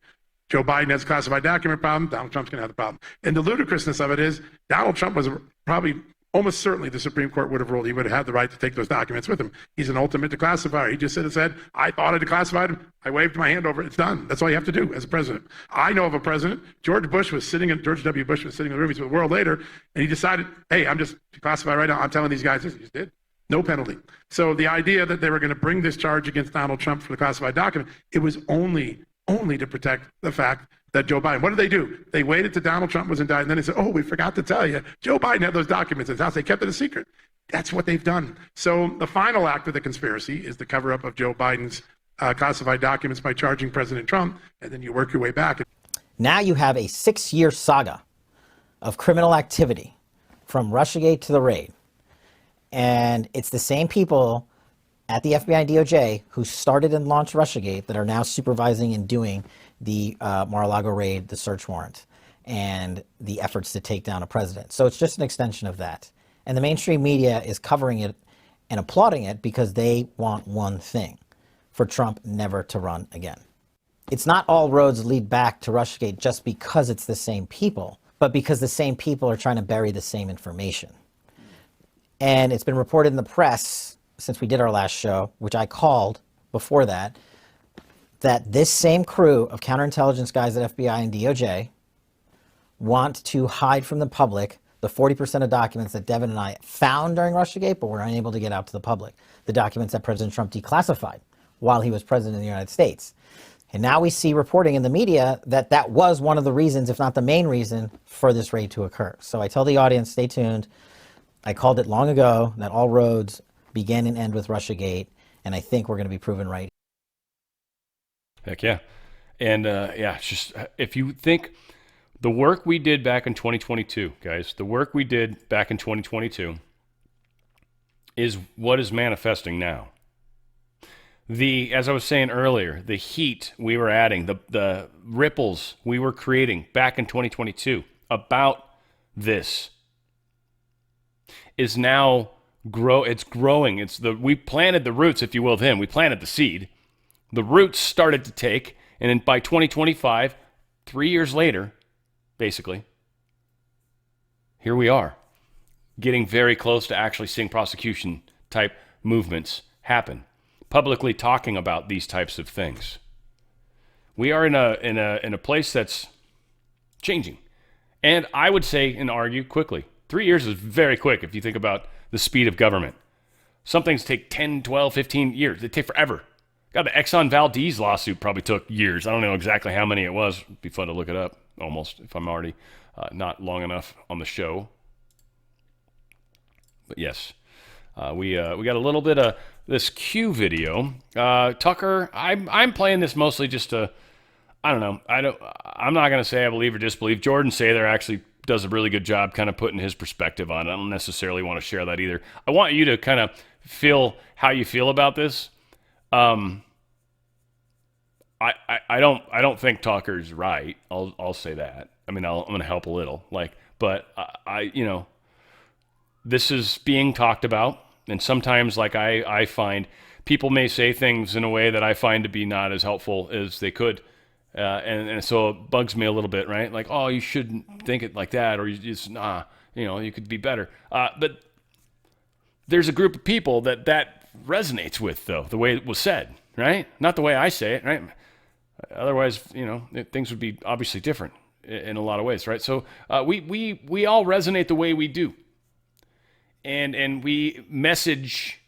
Speaker 12: Joe Biden has a classified document problem, Donald Trump's going to have the problem. And the ludicrousness of it is Donald Trump was probably almost certainly the Supreme Court would have ruled he would have had the right to take those documents with him. He's an ultimate declassifier. He just said, I thought I declassified them. I waved my hand over it. It's done. That's all you have to do as a president. I know of a president, George W. Bush was sitting in the room. He's a world later, and he decided, hey, I'm just declassified right now. I'm telling these guys this. He just did. No penalty. So the idea that they were going to bring this charge against Donald Trump for the classified document, it was only to protect the fact that Joe Biden, what did they do? They waited till Donald Trump was indicted, and then they said, oh, we forgot to tell you, Joe Biden had those documents in his house. They kept it a secret. That's what they've done. So the final act of the conspiracy is the cover-up of Joe Biden's classified documents by charging President Trump, and then you work your way back.
Speaker 14: Now you have a 6-year saga of criminal activity from Russiagate to the raid. And it's the same people at the FBI and DOJ who started and launched Russiagate that are now supervising and doing the Mar-a-Lago raid, the search warrant, and the efforts to take down a president. So it's just an extension of that. And the mainstream media is covering it and applauding it because they want one thing, for Trump never to run again. It's not all roads lead back to Russiagate just because it's the same people, but because the same people are trying to bury the same information. And it's been reported in the press since we did our last show, which I called before that, that this same crew of counterintelligence guys at FBI and DOJ want to hide from the public the 40% of documents that Devin and I found during Russiagate, but were unable to get out to the public. The documents that President Trump declassified while he was president of the United States. And now we see reporting in the media that that was one of the reasons, if not the main reason, for this raid to occur. So I tell the audience, stay tuned. I called it long ago that all roads begin and end with Russiagate, and I think we're going to be proven right.
Speaker 1: Heck yeah. And it's just, if you think the work we did back in 2022, guys, the work we did back in 2022 is what is manifesting now. As I was saying earlier, the heat we were adding, the ripples we were creating back in 2022 about this is now it's growing. We planted the roots, if you will, of him. We planted the seed. The roots started to take, and then by 2025, 3 years later, basically, here we are, getting very close to actually seeing prosecution type movements happen, publicly talking about these types of things. We are in a place that's changing, and I would say and argue quickly. 3 years is very quick if you think about the speed of government. Some things take 10, 12, 15 years. They take forever. God, the Exxon Valdez lawsuit probably took years. I don't know exactly how many it was. It'd be fun to look it up, almost, if I'm already not long enough on the show. But yes, we got a little bit of this Q video. Tucker, I'm playing this mostly just to, I don't know. I'm not going to say I believe or disbelieve. Jordan Sather actually does a really good job kind of putting his perspective on it. I don't necessarily want to share that either. I want you to kind of feel how you feel about this. I don't think Tucker's right. I'll say that. I mean, I'm going to help a little, but this is being talked about, and sometimes, I find people may say things in a way that I find to be not as helpful as they could, and so it bugs me a little bit, right? Like, oh, you shouldn't think it like that, or you just you could be better. But there's a group of people that resonates with, though, the way it was said, right? Not the way I say it, right? Otherwise, things would be obviously different in a lot of ways, right? So we all resonate the way we do, and we message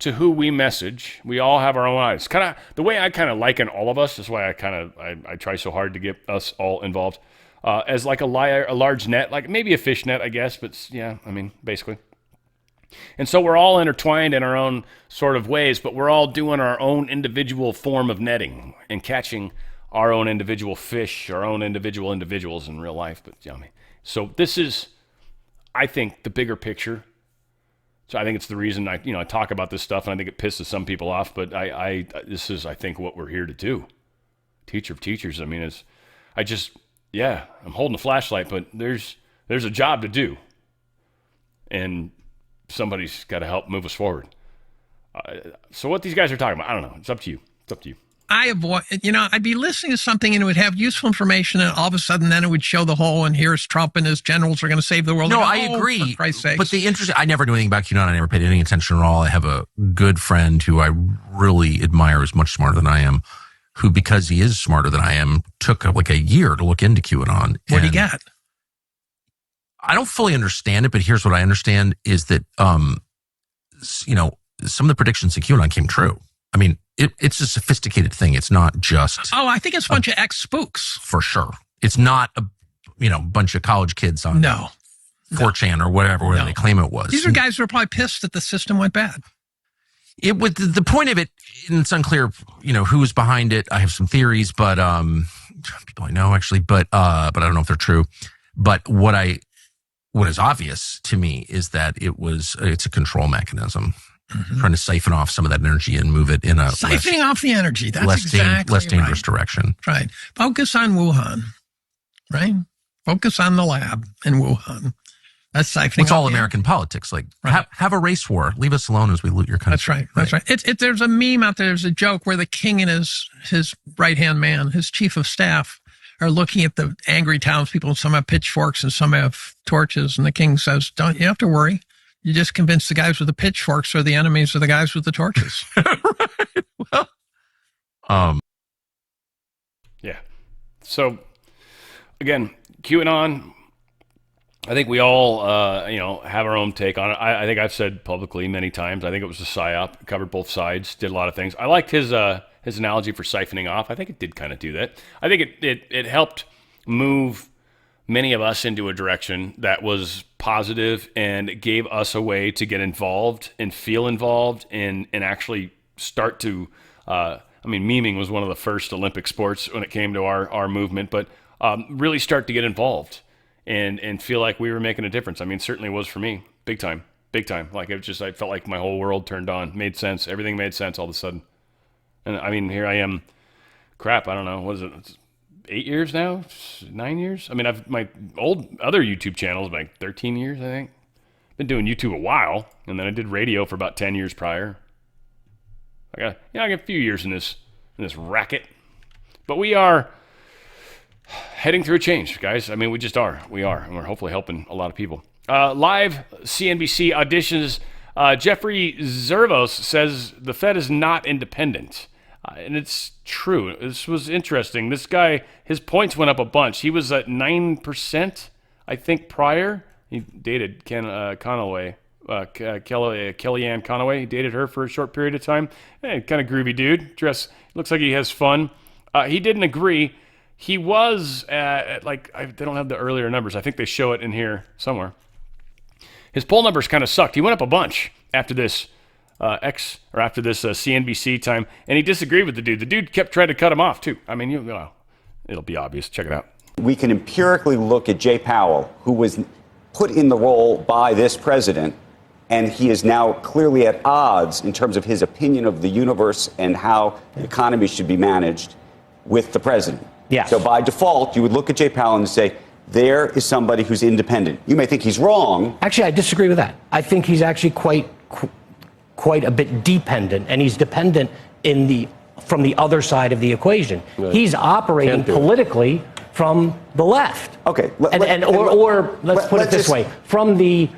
Speaker 1: to who we message. We all have our own eyes. Kind of the way I kind of liken all of us. That's why I try so hard to get us all involved as like a large net, like maybe a fish net, I guess. But yeah, I mean, basically. And so we're all intertwined in our own sort of ways, but we're all doing our own individual form of netting and catching our own individual fish, our own individuals in real life. But so this is, I think, the bigger picture. So I think it's the reason I talk about this stuff, and I think it pisses some people off. But this is, I think, what we're here to do. Teacher of teachers. I mean, I'm holding a flashlight, but there's a job to do, and somebody's got to help move us forward. So what these guys are talking about, I don't know. It's up to you.
Speaker 16: I avoid, I'd be listening to something and it would have useful information, and all of a sudden then it would show the whole, and here's Trump and his generals are going to save the world.
Speaker 17: No,
Speaker 16: go,
Speaker 17: I agree.
Speaker 16: For Christ's sakes.
Speaker 17: But the interesting, I never knew anything about QAnon. I never paid any attention at all. I have a good friend who I really admire, is much smarter than I am, who, because he is smarter than I am, took like a year to look into QAnon.
Speaker 16: What do you get?
Speaker 17: I don't fully understand it, but here's what I understand is that, some of the predictions in QAnon came true. I mean, it's a sophisticated thing. It's not just...
Speaker 16: Oh, I think it's a bunch of ex-spooks.
Speaker 17: For sure. It's not a, bunch of college kids on 4chan or whatever they claim it was.
Speaker 16: These are guys who are probably pissed that the system went bad.
Speaker 17: It was the point of it, and it's unclear, who was behind it. I have some theories, but people I know actually, but I don't know if they're true. But what is obvious to me is that it's a control mechanism. Mm-hmm. Trying to siphon off some of that energy and move it in a
Speaker 16: siphoning off the energy. That's
Speaker 17: less dangerous direction.
Speaker 16: Right. Focus on Wuhan. Right. Focus on the lab in Wuhan. That's siphoning.
Speaker 17: It's all American politics. Like have a race war. Leave us alone as we loot your country.
Speaker 16: That's right. That's right. There's a meme out there. There's a joke where the king and his right hand man, his chief of staff, are looking at the angry townspeople. Some have pitchforks and some have torches, and the king says, "Don't you have to worry? You just convince the guys with the pitchforks are the enemies of the guys with the torches."
Speaker 17: Right. Well,
Speaker 1: yeah. So again, QAnon, I think we all, have our own take on it. I think I've said publicly many times, I think it was a psyop, covered both sides, did a lot of things. I liked his analogy for siphoning off. I think it did kind of do that. I think it helped move many of us into a direction that was positive and gave us a way to get involved and feel involved and actually start to, memeing was one of the first Olympic sports when it came to our movement, but really start to get involved and feel like we were making a difference. I mean, certainly was for me. Big time. Like I felt like my whole world turned on, made sense. Everything made sense all of a sudden. And I mean, here I am, I don't know, what is it? It's 8 years now? 9 years? I mean, my old other YouTube channels, like 13 years, I think. Been doing YouTube a while, and then I did radio for about 10 years prior. I got a few years in this racket. But we are heading through a change, guys. I mean, we just are. We are, and we're hopefully helping a lot of people. Live CNBC auditions. Jeffrey Zervos says the Fed is not independent. And it's true. This was interesting. This guy, his points went up a bunch. He was at 9%, I think, prior. He dated Kellyanne Conway. He dated her for a short period of time. Hey, kind of groovy dude. Looks like he has fun. He didn't agree. He was at, they don't have the earlier numbers. I think they show it in here somewhere. His poll numbers kind of sucked. He went up a bunch after this CNBC time, and he disagreed with the dude. The dude kept trying to cut him off too. I mean, it'll be obvious. Check it out.
Speaker 18: We can empirically look at Jay Powell, who was put in the role by this president, and he is now clearly at odds in terms of his opinion of the universe and how the economy should be managed with the president.
Speaker 19: Yeah.
Speaker 18: So by default, you would look at Jay Powell and say, there is somebody who's independent. You may think he's wrong.
Speaker 19: Actually, I disagree with that. I think he's actually quite a bit dependent, and he's dependent from the other side of the equation. Right. He's operating politically from the left.
Speaker 18: Okay.
Speaker 19: Let's put it this way, from the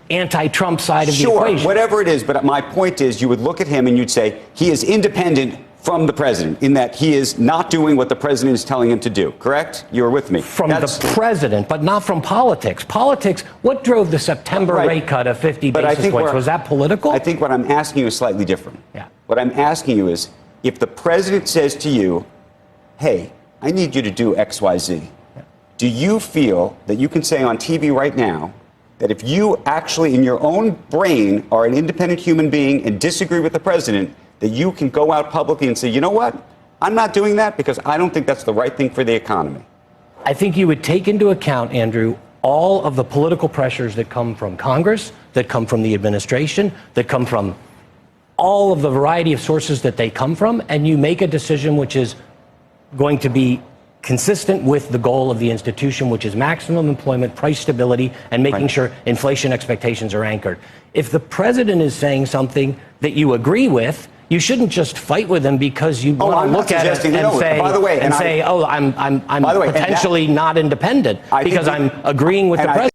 Speaker 19: anti-Trump side of the equation.
Speaker 18: Sure, whatever it is, but my point is you would look at him and you'd say he is independent from the president, in that he is not doing what the president is telling him to do, correct? You're with me.
Speaker 19: From the president, but not from politics. Politics, what drove the September rate cut of 50 basis points? Was that political?
Speaker 18: I think what I'm asking you is slightly different.
Speaker 19: Yeah.
Speaker 18: What I'm asking you is, if the president says to you, hey, I need you to do X, Y, Z, do you feel that you can say on TV right now that if you actually in your own brain are an independent human being and disagree with the president, that you can go out publicly and say, you know what? I'm not doing that because I don't think that's the right thing for the economy.
Speaker 19: I think you would take into account, Andrew, all of the political pressures that come from Congress, that come from the administration, that come from all of the variety of sources that they come from, and you make a decision which is going to be consistent with the goal of the institution, which is maximum employment, price stability, and making sure inflation expectations are anchored. If the president is saying something that you agree with, you shouldn't just fight with them because you want
Speaker 18: I'm
Speaker 19: to
Speaker 18: not
Speaker 19: look at it
Speaker 18: suggesting-
Speaker 19: and
Speaker 18: no,
Speaker 19: say,
Speaker 18: by the way,
Speaker 19: oh, I'm
Speaker 18: by the way, and
Speaker 19: potentially not independent because I'm agreeing with the president.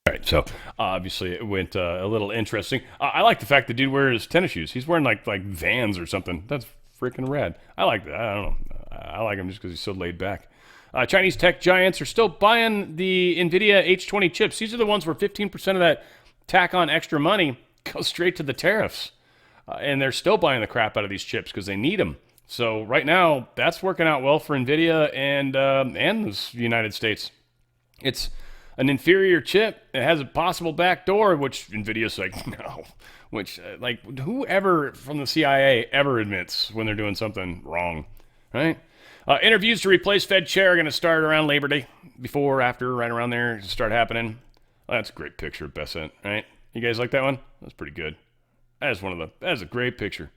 Speaker 1: All right, so obviously it went a little interesting. I like the fact the dude wears tennis shoes. He's wearing like Vans or something. That's freaking rad. I like that. I don't know. I like him just because he's so laid back. Chinese tech giants are still buying the NVIDIA H20 chips. These are the ones where 15% of that tack on extra money goes straight to the tariffs. And they're still buying the crap out of these chips because they need them. So right now, that's working out well for NVIDIA and the United States. It's an inferior chip. It has a possible backdoor, which NVIDIA's like, no. Which, whoever from the CIA ever admits when they're doing something wrong, right? Interviews to replace Fed chair are going to start around Labor Day. Before, after, right around there, start happening. Oh, that's a great picture of Bessent, right? You guys like that one? That's pretty good. That's a great picture.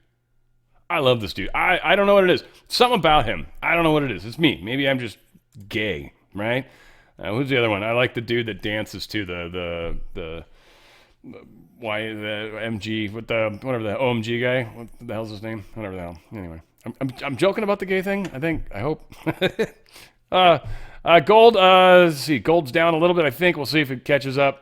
Speaker 1: I love this dude. I don't know what it is. Something about him. I don't know what it is. It's me. Maybe I'm just gay, right? Who's the other one? I like the dude that dances to the MG with the whatever the OMG guy. What the hell's his name? Whatever the hell. Anyway, I'm joking about the gay thing. I hope. Gold. Let's see. Gold's down a little bit. I think we'll see if it catches up.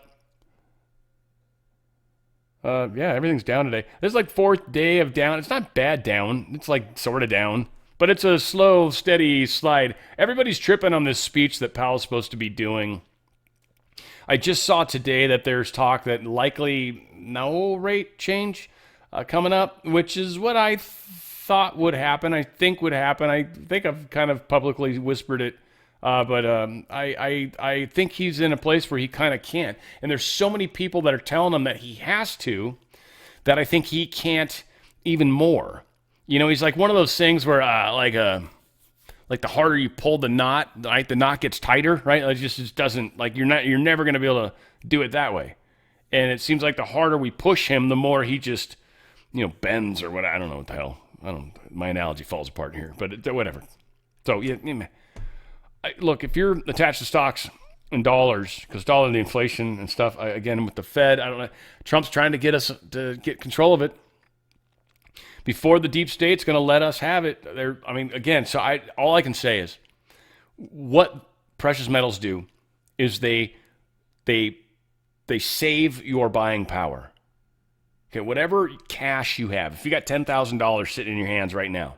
Speaker 1: Yeah, everything's down today. This is like fourth day of down. It's not bad down. It's like sort of down, but it's a slow, steady slide. Everybody's tripping on this speech that Powell's supposed to be doing. I just saw today that there's talk that likely no rate change coming up, which is what I thought would happen. I think would happen. I think I've kind of publicly whispered it. But I think he's in a place where he kind of can't. And there's so many people that are telling him that he has to, that I think he can't even more. You know, he's like one of those things where like the harder you pull the knot, right, the knot gets tighter, right? It just doesn't, like you're never going to be able to do it that way. And it seems like the harder we push him, the more he just, bends or what. I don't know what the hell. My analogy falls apart here, but whatever. So yeah. Look, if you're attached to stocks in dollars, because the inflation and stuff, again, with the Fed, I don't know, Trump's trying to get us to get control of it before the deep state's going to let us have it. All I can say is what precious metals do is they save your buying power. Okay, whatever cash you have, if you got $10,000 sitting in your hands right now,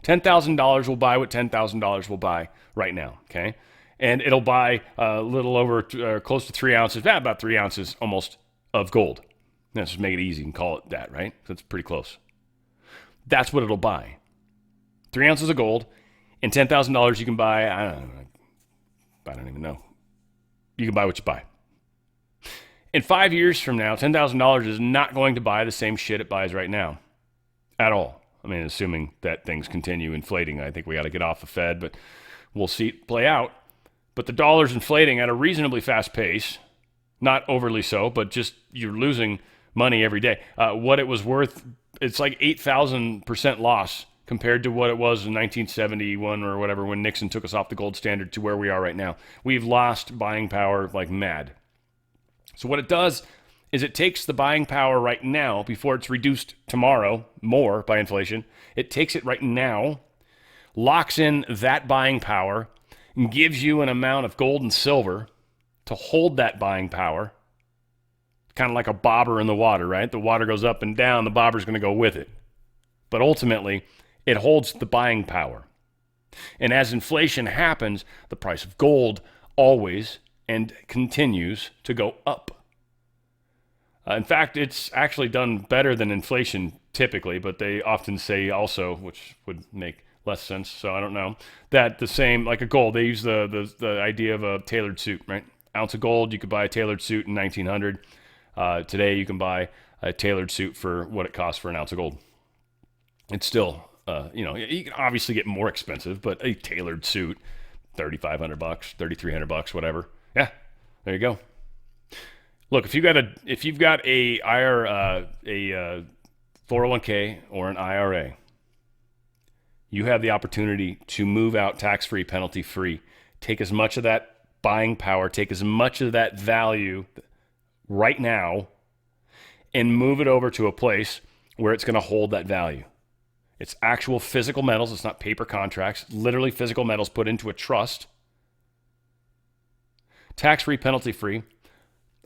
Speaker 1: $10,000 will buy what $10,000 will buy right now, okay? And it'll buy a little over, close to 3 ounces, about 3 ounces almost of gold. Let's just make it easy and call it that, right? That's pretty close. That's what it'll buy. 3 ounces of gold and $10,000 you can buy, I don't even know. You can buy what you buy. In 5 years from now, $10,000 is not going to buy the same shit it buys right now at all. I mean, assuming that things continue inflating, I think we got to get off the Fed, but we'll see it play out. But the dollar's inflating at a reasonably fast pace, not overly so, but just you're losing money every day. What it was worth, it's like 8,000% loss compared to what it was in 1971 or whatever when Nixon took us off the gold standard to where we are right now. We've lost buying power like mad. So what it does is it takes the buying power right now before it's reduced tomorrow more by inflation. It takes it right now, locks in that buying power, and gives you an amount of gold and silver to hold that buying power, kind of like a bobber in the water, right? The water goes up and down, the bobber's going to go with it. But ultimately, it holds the buying power. And as inflation happens, the price of gold always and continues to go up. In fact, it's actually done better than inflation typically, but they often say also, which would make less sense, so I don't know, that the same, like a gold, they use the idea of a tailored suit, right? Ounce of gold, you could buy a tailored suit in 1900. Today, you can buy a tailored suit for what it costs for an ounce of gold. It's still, you can obviously get more expensive, but a tailored suit, $3,500, $3,300, whatever. Yeah, there you go. Look, if you've got a 401k or an IRA, you have the opportunity to move out tax-free, penalty-free. Take as much of that buying power, take as much of that value right now, and move it over to a place where it's going to hold that value. It's actual physical metals. It's not paper contracts. Literally physical metals put into a trust. Tax-free, penalty-free.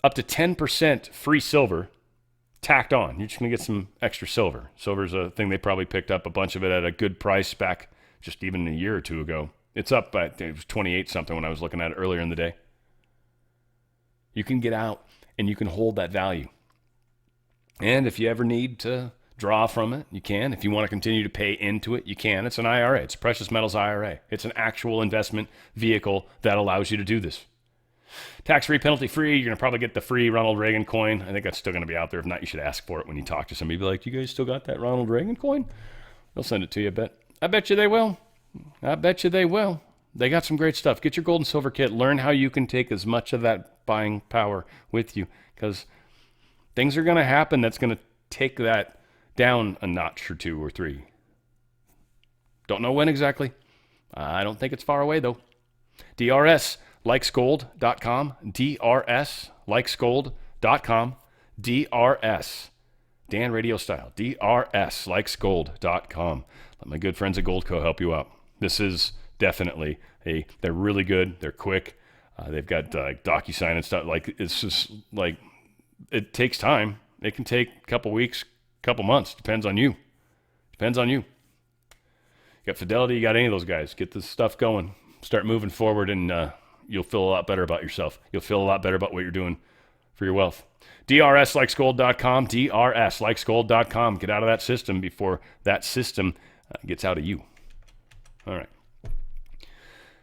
Speaker 1: Up to 10% free silver tacked on. You're just going to get some extra silver. Silver's a thing they probably picked up a bunch of it at a good price back just even a year or two ago. It's up, I think it was 28 something when I was looking at it earlier in the day. You can get out and you can hold that value. And if you ever need to draw from it, you can. If you want to continue to pay into it, you can. It's an IRA. It's a precious metals IRA. It's an actual investment vehicle that allows you to do this. Tax-free, penalty-free. You're going to probably get the free Ronald Reagan coin. I think that's still going to be out there. If not, you should ask for it when you talk to somebody. Be like, you guys still got that Ronald Reagan coin? They'll send it to you, I bet. I bet you they will. I bet you they will. They got some great stuff. Get your gold and silver kit. Learn how you can take as much of that buying power with you, because things are going to happen that's going to take that down a notch or two or three. Don't know when exactly. I don't think it's far away, though. DRSlikesgold.com. DRSlikesgold.com. DRS. Dan RadioStyle. DRSlikesgold.com. Let my good friends at Goldco help you out. This is definitely they're really good. They're quick. They've got DocuSign and stuff. Like, it's just like, it takes time. It can take a couple weeks, couple months. Depends on you. Depends on you. You got Fidelity, you got any of those guys. Get this stuff going. Start moving forward, and you'll feel a lot better about yourself. You'll feel a lot better about what you're doing for your wealth. DRSlikesgold.com. DRSlikesgold.com. Get out of that system before that system gets out of you. All right.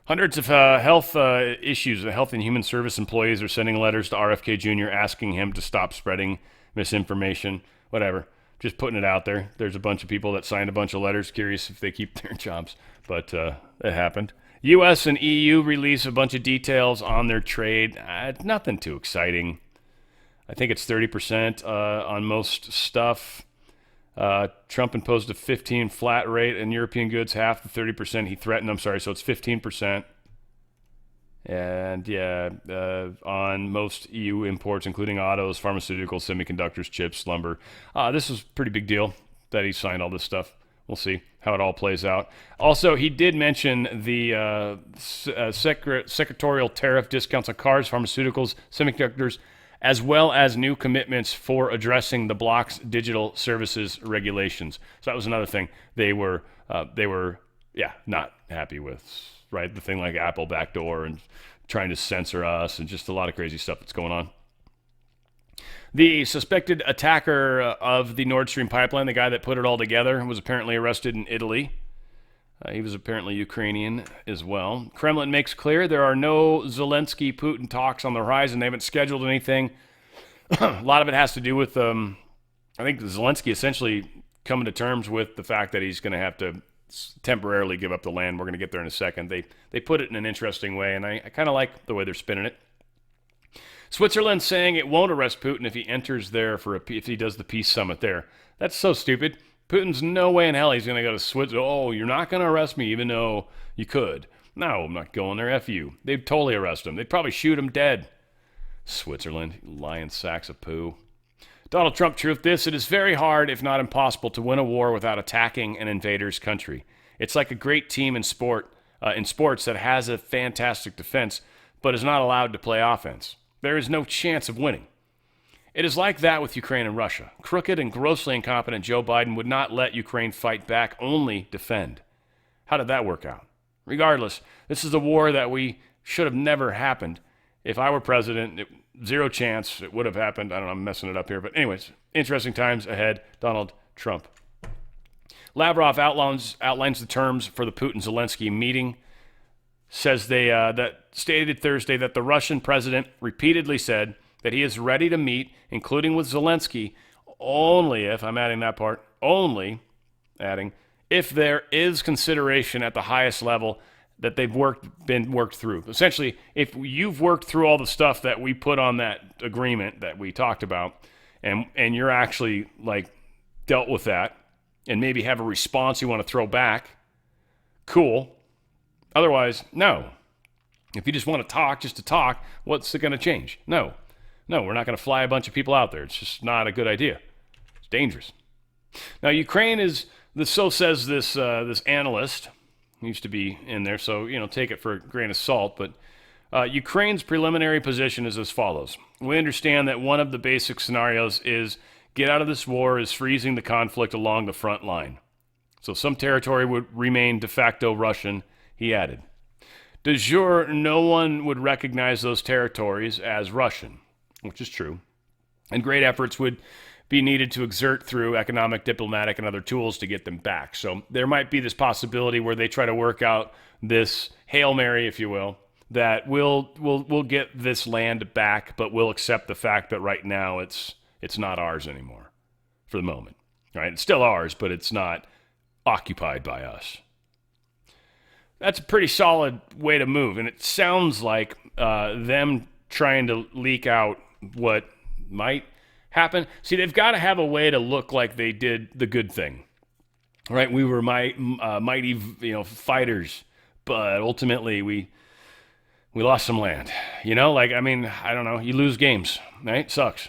Speaker 1: Hundreds of health issues. The Health and Human Service employees are sending letters to RFK Jr. asking him to stop spreading misinformation, whatever. Just putting it out there. There's a bunch of people that signed a bunch of letters, curious if they keep their jobs, but it happened. U.S. and EU release a bunch of details on their trade. Nothing too exciting. I think it's 30% on most stuff. Trump imposed a 15 flat rate in European goods, half the 30% he threatened. I'm sorry, so it's 15%. And yeah, on most EU imports, including autos, pharmaceuticals, semiconductors, chips, lumber. This is a pretty big deal that he signed all this stuff. We'll see how it all plays out. Also, he did mention the secretarial tariff discounts on cars, pharmaceuticals, semiconductors, as well as new commitments for addressing the bloc's digital services regulations. So that was another thing they were not happy with, right? The thing like Apple backdoor and trying to censor us and just a lot of crazy stuff that's going on. The suspected attacker of the Nord Stream pipeline, the guy that put it all together, was apparently arrested in Italy. He was apparently Ukrainian as well. Kremlin makes clear there are no Zelensky-Putin talks on the horizon. They haven't scheduled anything. A lot of it has to do with, I think Zelensky essentially coming to terms with the fact that he's going to have to temporarily give up the land. We're going to get there in a second. They put it in an interesting way, and I kind of like the way they're spinning it. Switzerland saying it won't arrest Putin if he enters there if he does the peace summit there. That's so stupid. Putin's no way in hell he's going to go to Switzerland. Oh, you're not going to arrest me even though you could. No, I'm not going there. F you. They'd totally arrest him. They'd probably shoot him dead. Switzerland, lying sacks of poo. Donald Trump, truth this, it is very hard, if not impossible, to win a war without attacking an invader's country. It's like a great team in sports that has a fantastic defense, but is not allowed to play offense. There is no chance of winning. It is like that with Ukraine and Russia. Crooked and grossly incompetent Joe Biden would not let Ukraine fight back, only defend. How did that work out? Regardless, this is a war that we should have never happened. If I were president, zero chance it would have happened. I don't know, I'm messing it up here. But anyways, interesting times ahead. Donald Trump. Lavrov outlines the terms for the Putin-Zelensky meeting. Says that stated Thursday that the Russian president repeatedly said that he is ready to meet, including with Zelensky, only if, I'm adding that part, only, adding, if there is consideration at the highest level that they've been worked through. Essentially, if you've worked through all the stuff that we put on that agreement that we talked about, and you're actually like dealt with that, and maybe have a response you want to throw back, cool. Otherwise, no. If you just want to talk just to talk, what's it going to change? No, we're not going to fly a bunch of people out there. It's just not a good idea. It's dangerous. Now, Ukraine is, so says this this analyst, who used to be in there, so, take it for a grain of salt, but Ukraine's preliminary position is as follows. We understand that one of the basic scenarios is get out of this war is freezing the conflict along the front line. So some territory would remain de facto Russian, he added. De jure, no one would recognize those territories as Russian, which is true, and great efforts would be needed to exert through economic, diplomatic, and other tools to get them back. So there might be this possibility where they try to work out this Hail Mary, if you will, that we'll get this land back, but we'll accept the fact that right now it's not ours anymore for the moment. Right? It's still ours, but it's not occupied by us. That's a pretty solid way to move, and it sounds like them trying to leak out what might happen. See, they've got to have a way to look like they did the good thing, right? We were mighty, fighters, but ultimately we lost some land. I don't know. You lose games, right? Sucks.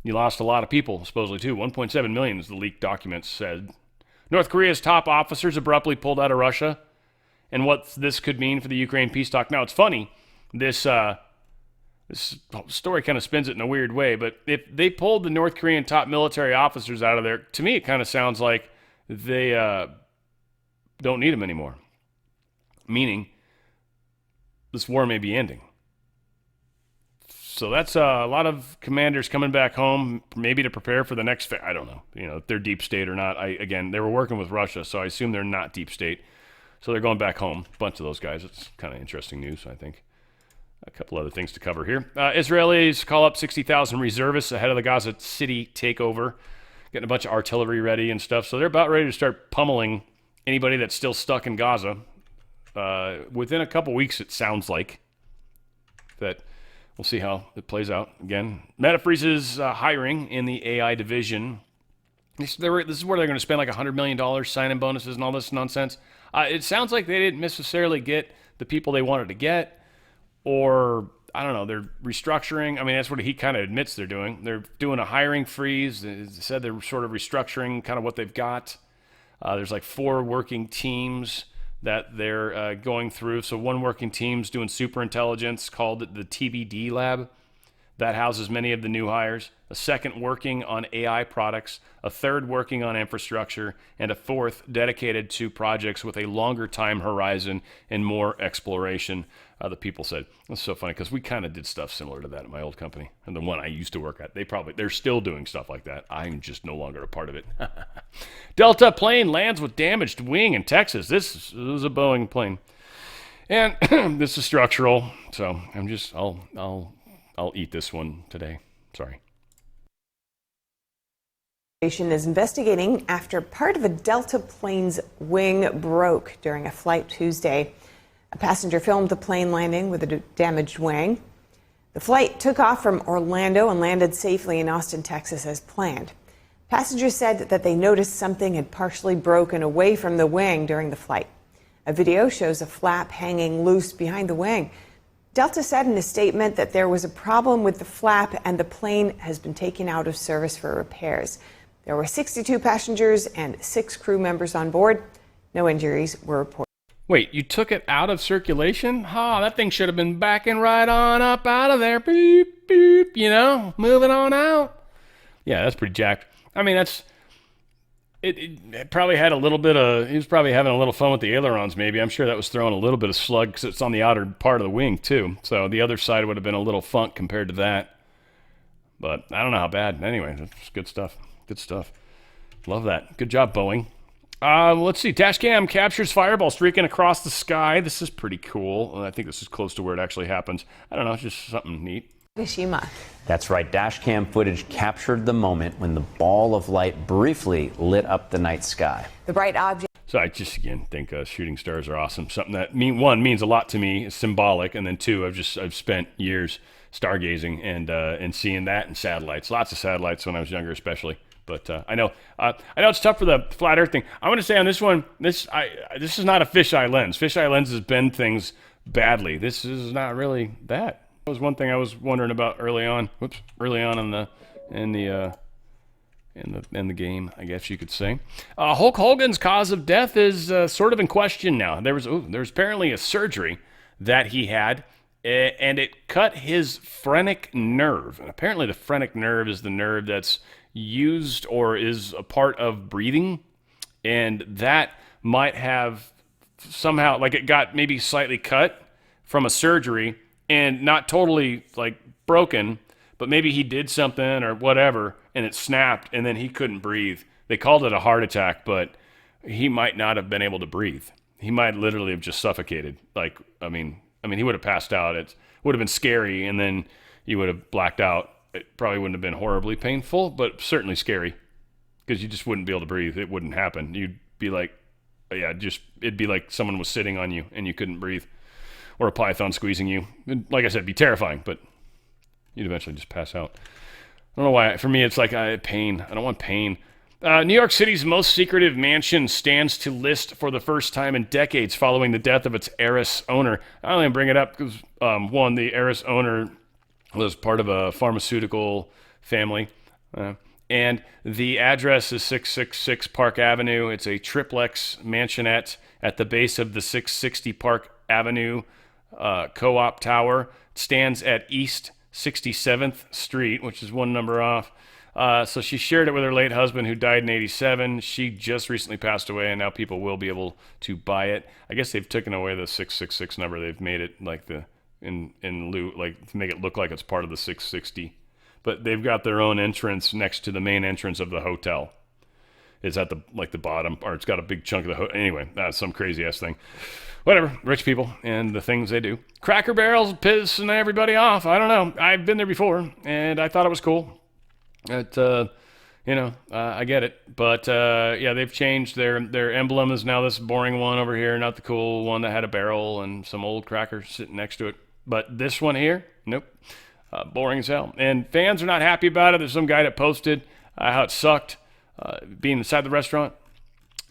Speaker 1: You lost a lot of people, supposedly too. 1.7 million, as the leaked documents said. North Korea's top officers abruptly pulled out of Russia, and what this could mean for the Ukraine peace talk. Now, it's funny. This story kind of spins it in a weird way, but if they pulled the North Korean top military officers out of there, to me it kind of sounds like they don't need them anymore. Meaning, this war may be ending. So that's a lot of commanders coming back home, maybe to prepare for the next I don't know, if they're deep state or not. Again, they were working with Russia, so I assume they're not deep state. So they're going back home. A bunch of those guys. It's kind of interesting news, I think. A couple other things to cover here. Israelis call up 60,000 reservists ahead of the Gaza City takeover, getting a bunch of artillery ready and stuff. So they're about ready to start pummeling anybody that's still stuck in Gaza. Within a couple weeks, it sounds like. That we'll see how it plays out. Again, Meta freezes hiring in the AI division. This is where they're going to spend like $100 million sign-in bonuses and all this nonsense. It sounds like they didn't necessarily get the people they wanted to get, or I don't know, they're restructuring. I mean, that's what he kind of admits they're doing. They're doing a hiring freeze. They said they're sort of restructuring kind of what they've got. There's like 4 working teams that they're going through. So one working team's doing super intelligence, called the TBD lab. That houses many of the new hires. A second working on AI products, a third working on infrastructure, and a fourth dedicated to projects with a longer time horizon and more exploration, the people said. That's so funny because we kind of did stuff similar to that at my old company. And the one I used to work at, they're still doing stuff like that. I'm just no longer a part of it. Delta plane lands with damaged wing in Texas. This is a Boeing plane. And this is structural, so I'll eat this one today. Sorry.
Speaker 2: Is investigating after part of a Delta plane's wing broke during a flight Tuesday. A passenger filmed the plane landing with a damaged wing. The flight took off from Orlando and landed safely in Austin, Texas as planned. Passengers said that they noticed something had partially broken away from the wing during the flight. A video shows a flap hanging loose behind the wing. Delta said in a statement that there was a problem with the flap and the plane has been taken out of service for repairs. There were 62 passengers and 6 crew members on board. No injuries were reported.
Speaker 1: Wait, you took it out of circulation? That thing should have been backing right on up out of there. Beep, beep, moving on out. Yeah, that's pretty jacked. I mean, it probably had a little bit of, he was probably having a little fun with the ailerons maybe. I'm sure that was throwing a little bit of slug because it's on the outer part of the wing too. So the other side would have been a little funk compared to that. But I don't know how bad. Anyway, that's good stuff. Good stuff. Love that. Good job, Boeing. Let's see. Dashcam captures fireball streaking across the sky. This is pretty cool. I think this is close to where it actually happens. I don't know. It's just something neat.
Speaker 2: Fukushima.
Speaker 3: That's right. Dashcam footage captured the moment when the ball of light briefly lit up the night sky.
Speaker 2: The bright object.
Speaker 1: So I just, again, think shooting stars are awesome. Something that, one, means a lot to me. It's symbolic. And then two, I've spent years stargazing and seeing that in satellites. Lots of satellites when I was younger, especially. But I know it's tough for the flat Earth thing. I want to say on this one, this is not a fisheye lens. Fisheye lenses bend things badly. This is not really that. That was one thing I was wondering about early on. In in the game, I guess you could say. Hulk Hogan's cause of death is sort of in question now. There was apparently a surgery that he had, and it cut his phrenic nerve. And apparently the phrenic nerve is the nerve that's used or is a part of breathing, and that might have somehow, like, it got maybe slightly cut from a surgery and not totally like broken, but maybe he did something or whatever and it snapped and then he couldn't breathe. They called it a heart attack, but he might not have been able to breathe. He might literally have just suffocated. Like, I mean, he would have passed out. It would have been scary, and then you would have blacked out. It probably wouldn't have been horribly painful, but certainly scary because you just wouldn't be able to breathe. It wouldn't happen. You'd be like, it'd be like someone was sitting on you and you couldn't breathe, or a python squeezing you. Like I said, it'd be terrifying, but you'd eventually just pass out. I don't know why. For me, it's like pain. I don't want pain. New York City's most secretive mansion stands to list for the first time in decades following the death of its heiress owner. I only bring it up because, one, the heiress owner was part of a pharmaceutical family. And the address is 666 Park Avenue. It's a triplex mansionette at the base of the 660 Park Avenue Co-op Tower. It stands at East 67th Street, which is one number off. So she shared it with her late husband, who died in 1987. She just recently passed away, and now people will be able to buy it. I guess they've taken away the 666 number. They've made it like in lieu, like, to make it look like it's part of the 660. But they've got their own entrance next to the main entrance of the hotel. It's at the bottom, or it's got a big chunk of the anyway, that's some crazy ass thing. Whatever, rich people and the things they do. Cracker Barrel's pissing everybody off. I don't know. I've been there before, and I thought it was cool. I get it. But, yeah, they've changed. Their emblem is now this boring one over here, not the cool one that had a barrel and some old crackers sitting next to it. But this one here, nope. Boring as hell. And fans are not happy about it. There's some guy that posted how it sucked being inside the restaurant.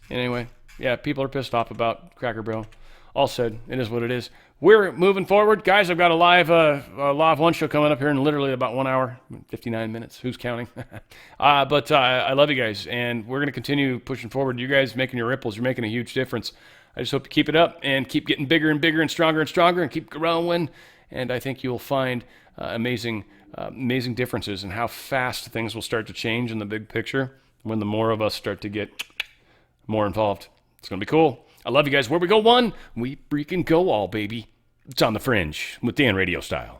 Speaker 1: Anyway, yeah, people are pissed off about Cracker Barrel. All said, it is what it is. We're moving forward. Guys, I've got a live Law of One show coming up here in literally about 1 hour, 59 minutes. Who's counting? But I love you guys, and we're going to continue pushing forward. You guys making your ripples. You're making a huge difference. I just hope you keep it up and keep getting bigger and bigger and stronger and keep growing. And I think you'll find amazing differences in how fast things will start to change in the big picture when the more of us start to get more involved. It's going to be cool. I love you guys. Where we go one, we freaking go all, baby. It's on the Fringe with Dan RadioStyle.